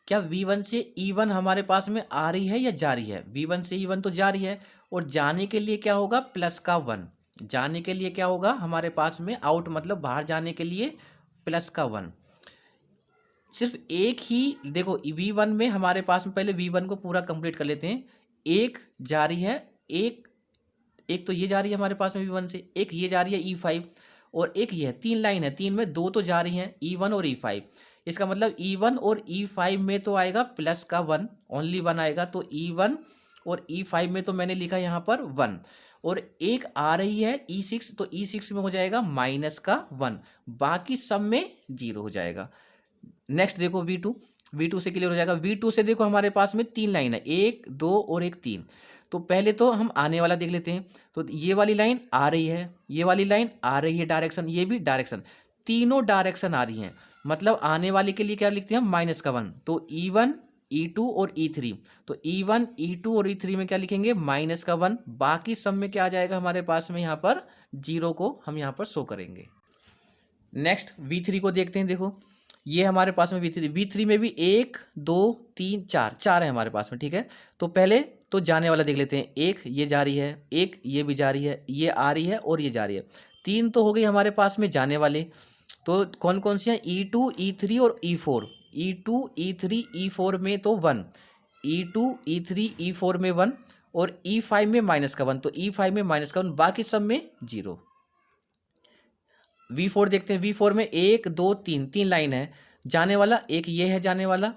क्या V1 से E1 हमारे पास में आ रही है या जा रही है। V1 से E1 तो जा रही है, और जाने के लिए क्या होगा, +1। जाने के लिए क्या होगा हमारे पास में, आउट मतलब बाहर जाने के लिए +1। सिर्फ एक ही देखो V1 में हमारे पास में, पहले V1 को पूरा कंप्लीट कर लेते हैं। एक जा रही है, एक तो ये जा रही है हमारे पास में V1 से, एक ये जा रही है E5, और एक ये है। 3 लाइन है, 3 में 2 तो जा रही हैं, E1 और E5। इसका मतलब E1 और E5 में तो आएगा +1, ओनली 1 आएगा। तो E1 और E5 में तो मैंने लिखा यहाँ पर 1, और एक आ रही है E6, तो E6 में हो जाएगा -1, बाकी सब में 0 हो जाएगा। नेक्स्ट देखो V2 से क्लियर हो जाएगा। V2 से देखो हमारे पास में 3 लाइन है, 1 2 और एक 3। तो पहले तो हम आने वाला देख लेते हैं। तो ये वाली लाइन आ रही है, ये वाली लाइन आ रही है डायरेक्शन, ये भी डायरेक्शन, तीनों डायरेक्शन आ रही हैं। मतलब आने वाले के लिए क्या लिखते हैं हम, -1। तो E1 E2 और E3, तो E1 E2 और E3 में क्या लिखेंगे, -1। बाकी सब में क्या आ जाएगा हमारे पास में, यहाँ पर 0 को हम यहाँ पर शो करेंगे। नेक्स्ट V3 को देखते हैं। देखो ये हमारे पास में V3 में भी 1 2 3 4 है हमारे पास में, ठीक है। तो पहले तो जाने वाला देख लेते हैं। एक ये जा रही है, एक ये भी जा रही है, ये आ रही है और ये जा रही है। 3 तो हो गई हमारे पास में जाने वाले। तो कौन कौन सी हैं, E2 E3 और E4। E2 E3 E4 में तो 1, E2 E3 E4 में 1, और E5 में -1। तो E5 में -1, बाकी सब में 0। V4 देखते हैं। V4 में 1 2 3 3 लाइन है। जाने वाला एक ये है, जाने वाला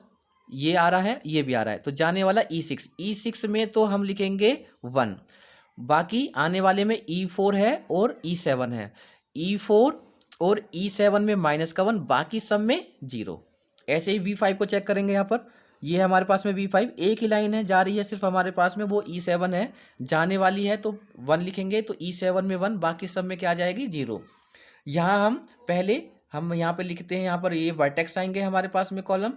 ये आ रहा है, ये भी आ रहा है, तो जाने वाला E6, E6 में तो हम लिखेंगे 1। बाकी आने वाले में E4 है और E7 है। E4 और E7 में -1, बाकी सब में 0। ऐसे ही V5 को चेक करेंगे। यहाँ पर ये है हमारे पास में V5, एक ही लाइन है, जा रही है सिर्फ हमारे पास में, वो E7 है, जाने वाली है तो 1 लिखेंगे, तो E7 में 1, बाकी सब में क्या आ जाएगी 0। यहाँ हम यहाँ पे लिखते हैं, यहाँ पर ये वर्टेक्स आएंगे हमारे पास में कॉलम,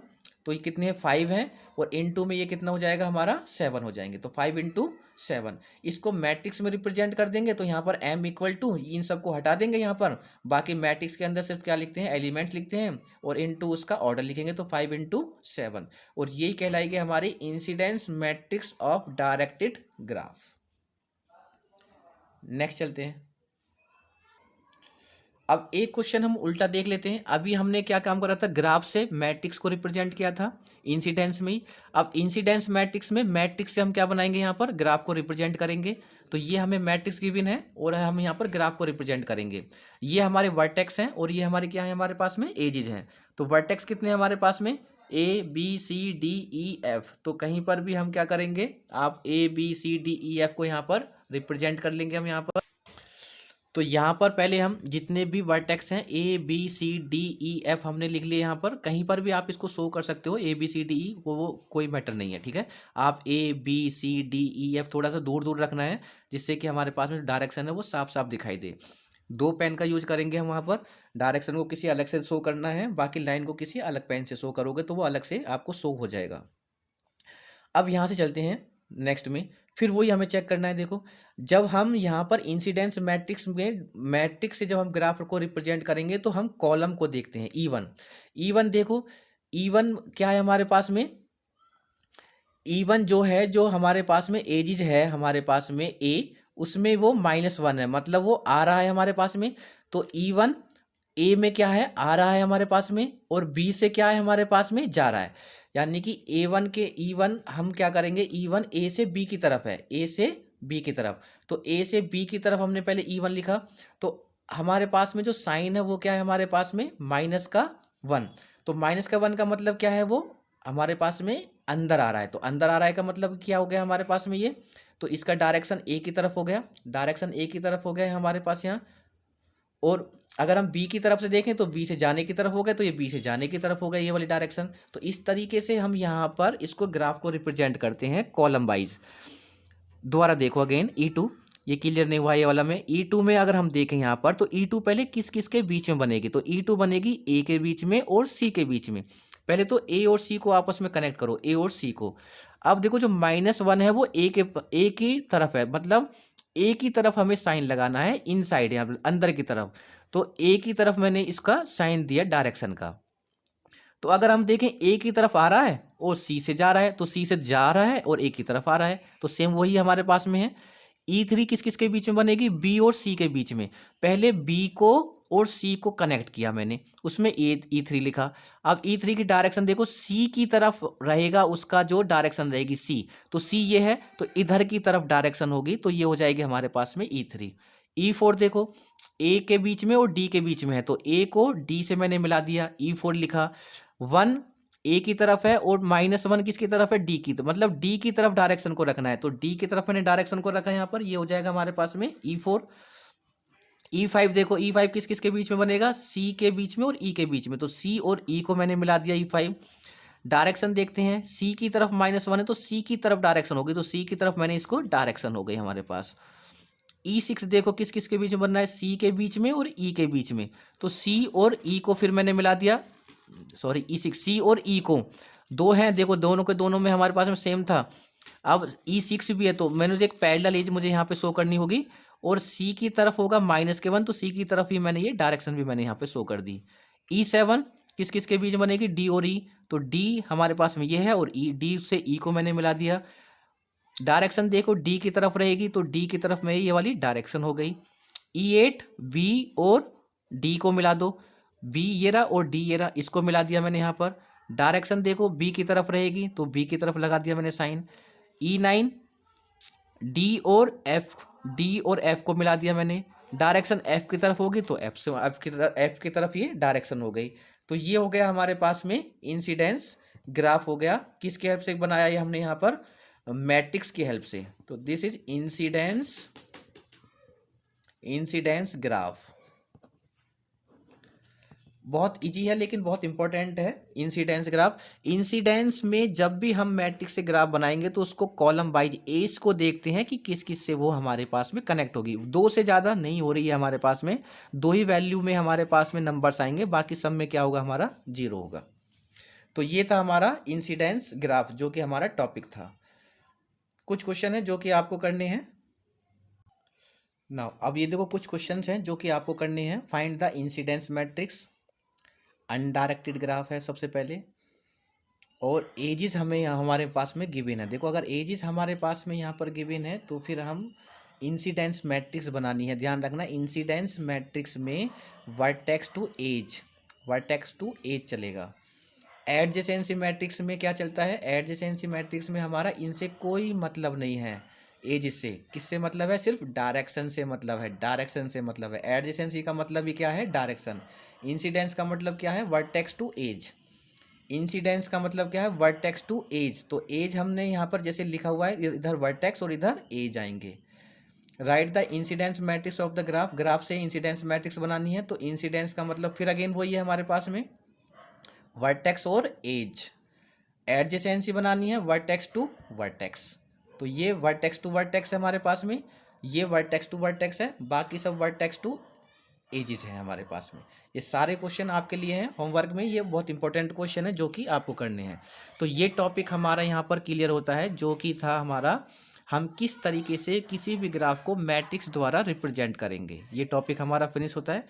तो ये कितने हैं 5 हैं, और इनटू में ये कितना हो जाएगा हमारा 7 हो जाएंगे, तो 5 × 7। इसको मैट्रिक्स में रिप्रेजेंट कर देंगे, तो यहाँ पर m = इन सबको हटा देंगे यहाँ पर, बाकी मैट्रिक्स के अंदर सिर्फ क्या लिखते हैं, एलिमेंट्स लिखते हैं, और इनटू उसका ऑर्डर लिखेंगे, तो 5 × 7, और यही कहलाएगी हमारी incidence matrix of directed graph. Next चलते हैं। अब एक क्वेश्चन हम उल्टा देख लेते हैं। अभी हमने क्या काम करा था, ग्राफ से मैट्रिक्स को रिप्रेजेंट किया था इंसिडेंस में ही। अब इंसिडेंस मैट्रिक्स में मैट्रिक्स से हम क्या बनाएंगे, यहाँ पर ग्राफ को रिप्रेजेंट करेंगे। तो ये हमें मैट्रिक्स गिवन है और हम यहाँ पर ग्राफ को रिप्रेजेंट करेंगे। ये हमारे वर्टेक्स हैं और ये हमारे क्या है, हमारे पास में एजेस हैं। तो वर्टेक्स कितने हैं हमारे पास में, ABCDEF। तो कहीं पर भी हम क्या करेंगे, आप ABCDEF को यहाँ पर रिप्रेजेंट कर लेंगे हम यहाँ पर। तो यहाँ पर पहले हम जितने भी वर्टेक्स हैं ABCDEF हमने लिख लिए। यहाँ पर कहीं पर भी आप इसको शो कर सकते हो, ABCDE वो कोई मैटर नहीं है, ठीक है। आप ABCDEF थोड़ा सा दूर दूर रखना है, जिससे कि हमारे पास में डायरेक्शन है वो साफ साफ दिखाई दे। 2 पेन का यूज करेंगे हम वहाँ पर, डायरेक्शन को किसी अलग से शो करना है, बाकी लाइन को किसी अलग पेन से शो करोगे तो वो अलग से आपको शो हो जाएगा। अब यहाँ से चलते हैं नेक्स्ट में, फिर वही हमें चेक करना है। देखो, जब हम यहाँ पर इंसिडेंस मैट्रिक्स में, मैट्रिक्स से जब हम ग्राफ को रिप्रेजेंट करेंगे तो हम कॉलम को देखते हैं। E1 देखो, E1 क्या है हमारे पास में, E1 जो है, जो हमारे पास में एजिज है हमारे पास में A, उसमें वो -1 है, मतलब वो आ रहा है हमारे पास में। तो E1 A में क्या है, आ रहा है हमारे पास में, और B से क्या है हमारे पास में, जा रहा है। यानी कि E1 हम क्या करेंगे, E1 A से B की तरफ है, A से B की तरफ। तो A से B की तरफ हमने पहले E1 लिखा, तो हमारे पास में जो साइन है वो क्या है हमारे पास में, -1। तो -1 का मतलब क्या है, वो हमारे पास में अंदर आ रहा है। तो अंदर आ रहा है का मतलब क्या हो गया हमारे पास में ये, तो इसका डायरेक्शन A की तरफ हो गया, डायरेक्शन A की तरफ हो गया है हमारे पास यहाँ। और अगर हम B की तरफ से देखें तो B से जाने की तरफ हो गया, तो ये B से जाने की तरफ हो गया ये वाली डायरेक्शन। तो इस तरीके से हम यहाँ पर इसको ग्राफ को रिप्रेजेंट करते हैं कॉलम वाइज। दोबारा देखो अगेन, E2 ये क्लियर नहीं हुआ ये वाला में। E2 में अगर हम देखें यहाँ पर, तो E2 पहले किस किस के बीच में बनेगी, तो E2 बनेगी A के बीच में और C के बीच में। पहले तो A और C को आपस में कनेक्ट करो, A और C को। अब देखो जो -1 है वो A की तरफ है, मतलब A की तरफ हमें साइन लगाना है, इन साइड यहाँ पर अंदर की तरफ। तो A की तरफ मैंने इसका साइन दिया डायरेक्शन का। तो अगर हम देखें A की तरफ आ रहा है और C से जा रहा है, तो C से जा रहा है और A की तरफ आ रहा है, तो सेम वही हमारे पास में है। E3 किस किस के बीच में बनेगी, B और C के बीच में। पहले B को और C को कनेक्ट किया मैंने, उसमें E3 लिखा। अब E3 की डायरेक्शन देखो, C की तरफ रहेगा, उसका जो डायरेक्शन रहेगी C, तो C ये है, तो इधर की तरफ डायरेक्शन होगी, तो ये हो जाएगी हमारे पास में E3। E4 देखो, A के बीच में और D के बीच में है, तो A को D से मैंने मिला दिया, E4 लिखा। 1 A की तरफ है और -1 किसकी तरफ है, D की, तो मतलब D की तरफ डायरेक्शन को रखना है, तो D की तरफ मैंने डायरेक्शन को रखा है यहाँ पर, ये हो जाएगा हमारे पास में E4। E5 देखो, E5 किस किस के बीच में बनेगा, C के बीच में और E के बीच में, तो C और E को मैंने मिला दिया E5। डायरेक्शन देखते हैं, C की तरफ -1 है, तो C की तरफ डायरेक्शन होगी, तो C की तरफ मैंने इसको डायरेक्शन हो गई हमारे पास। E6 देखो किस किस के बीच में बनना है, C के बीच में और E के बीच में, तो C और E को फिर मैंने मिला दिया, सॉरी E6, C और E को 2 हैं, देखो दोनों के दोनों में हमारे पास में सेम था। अब E6 भी है, तो मैंने एक पैरेलल एज मुझे यहाँ पे शो करनी होगी, और C की तरफ होगा -1, तो C की तरफ ही मैंने ये डायरेक्शन भी मैंने यहाँ पे शो कर दी। E7 किस किस के बीच बनेगी, D और E, तो D हमारे पास में ये है, और D से E को मैंने मिला दिया। डायरेक्शन देखो D की तरफ रहेगी, तो D की तरफ मेरी ये वाली डायरेक्शन हो गई। E8 B और D को मिला दो, B ये रहा और D ये रहा, इसको मिला दिया मैंने यहाँ पर। डायरेक्शन देखो B की तरफ रहेगी, तो B की तरफ लगा दिया मैंने साइन। E9 D और F को मिला दिया मैंने। डायरेक्शन एफ की तरफ होगी तो एफ की तरफ ये डायरेक्शन हो गई। तो ये हो गया हमारे पास में इंसिडेंस ग्राफ हो गया। किसके हेल्प से बनाया ये हमने यहाँ पर, मैट्रिक्स की हेल्प से। तो दिस इज इंसिडेंस ग्राफ। बहुत इजी है लेकिन बहुत इंपॉर्टेंट है इंसिडेंस ग्राफ। इंसिडेंस में जब भी हम मैट्रिक्स से ग्राफ बनाएंगे तो उसको कॉलम वाइज एज को देखते हैं कि किस किस से वो हमारे पास में कनेक्ट होगी। दो से ज़्यादा नहीं हो रही है हमारे पास में, दो ही वैल्यू में हमारे पास में नंबर्स आएंगे, बाकी सब में क्या होगा, हमारा जीरो होगा। तो ये था हमारा इंसिडेंस ग्राफ जो कि हमारा टॉपिक था। कुछ क्वेश्चन है जो कि आपको करने हैं ना। अब ये देखो कुछ क्वेश्चंस हैं जो कि आपको करने हैं। Find the incidence matrix, undirected graph है सबसे पहले, और एजिस हमें यहाँ हमारे पास में गिवन है। देखो अगर एजिस हमारे पास में यहाँ पर गिवन है तो फिर हम इंसिडेंस मैट्रिक्स बनानी है। ध्यान रखना इंसिडेंस मैट्रिक्स में वर्टेक्स टू एज चलेगा। एडजेसेंसी मैट्रिक्स में क्या चलता है, एडजेसेंसी मैट्रिक्स में हमारा इनसे कोई मतलब नहीं है, एज से किससे मतलब है, सिर्फ डायरेक्शन से मतलब है, डायरेक्शन से मतलब है। एडजेसेंसी का मतलब ही क्या है, डायरेक्शन। इंसिडेंस का मतलब क्या है, वर्टेक्स टू एज। इंसिडेंस का मतलब क्या है, वर्टेक्स टू एज। तो एज हमने यहाँ पर जैसे लिखा हुआ है, इधर वर्टेक्स और इधर एज आएंगे। Right the incidence matrix of the graph, graph से इंसिडेंस मैट्रिक्स बनानी है। तो इंसिडेंस का मतलब फिर अगेन वही है हमारे पास में, वर्टेक्स और एज। एडजेसेंसी बनानी है वर्टेक्स टू वर्टेक्स। तो ये वर्टेक्स टू वर्टेक्स है हमारे पास में, ये वर्टेक्स टू वर्टेक्स है, बाकी सब वर्टेक्स टू एजिस है हमारे पास में। ये सारे क्वेश्चन आपके लिए हैं होमवर्क में, ये बहुत इंपॉर्टेंट क्वेश्चन है जो कि आपको करने हैं। तो ये टॉपिक हमारा यहाँ पर क्लियर होता है, जो कि था हमारा हम किस तरीके से किसी भी ग्राफ को मैट्रिक्स द्वारा रिप्रेजेंट करेंगे। ये टॉपिक हमारा फिनिश होता है।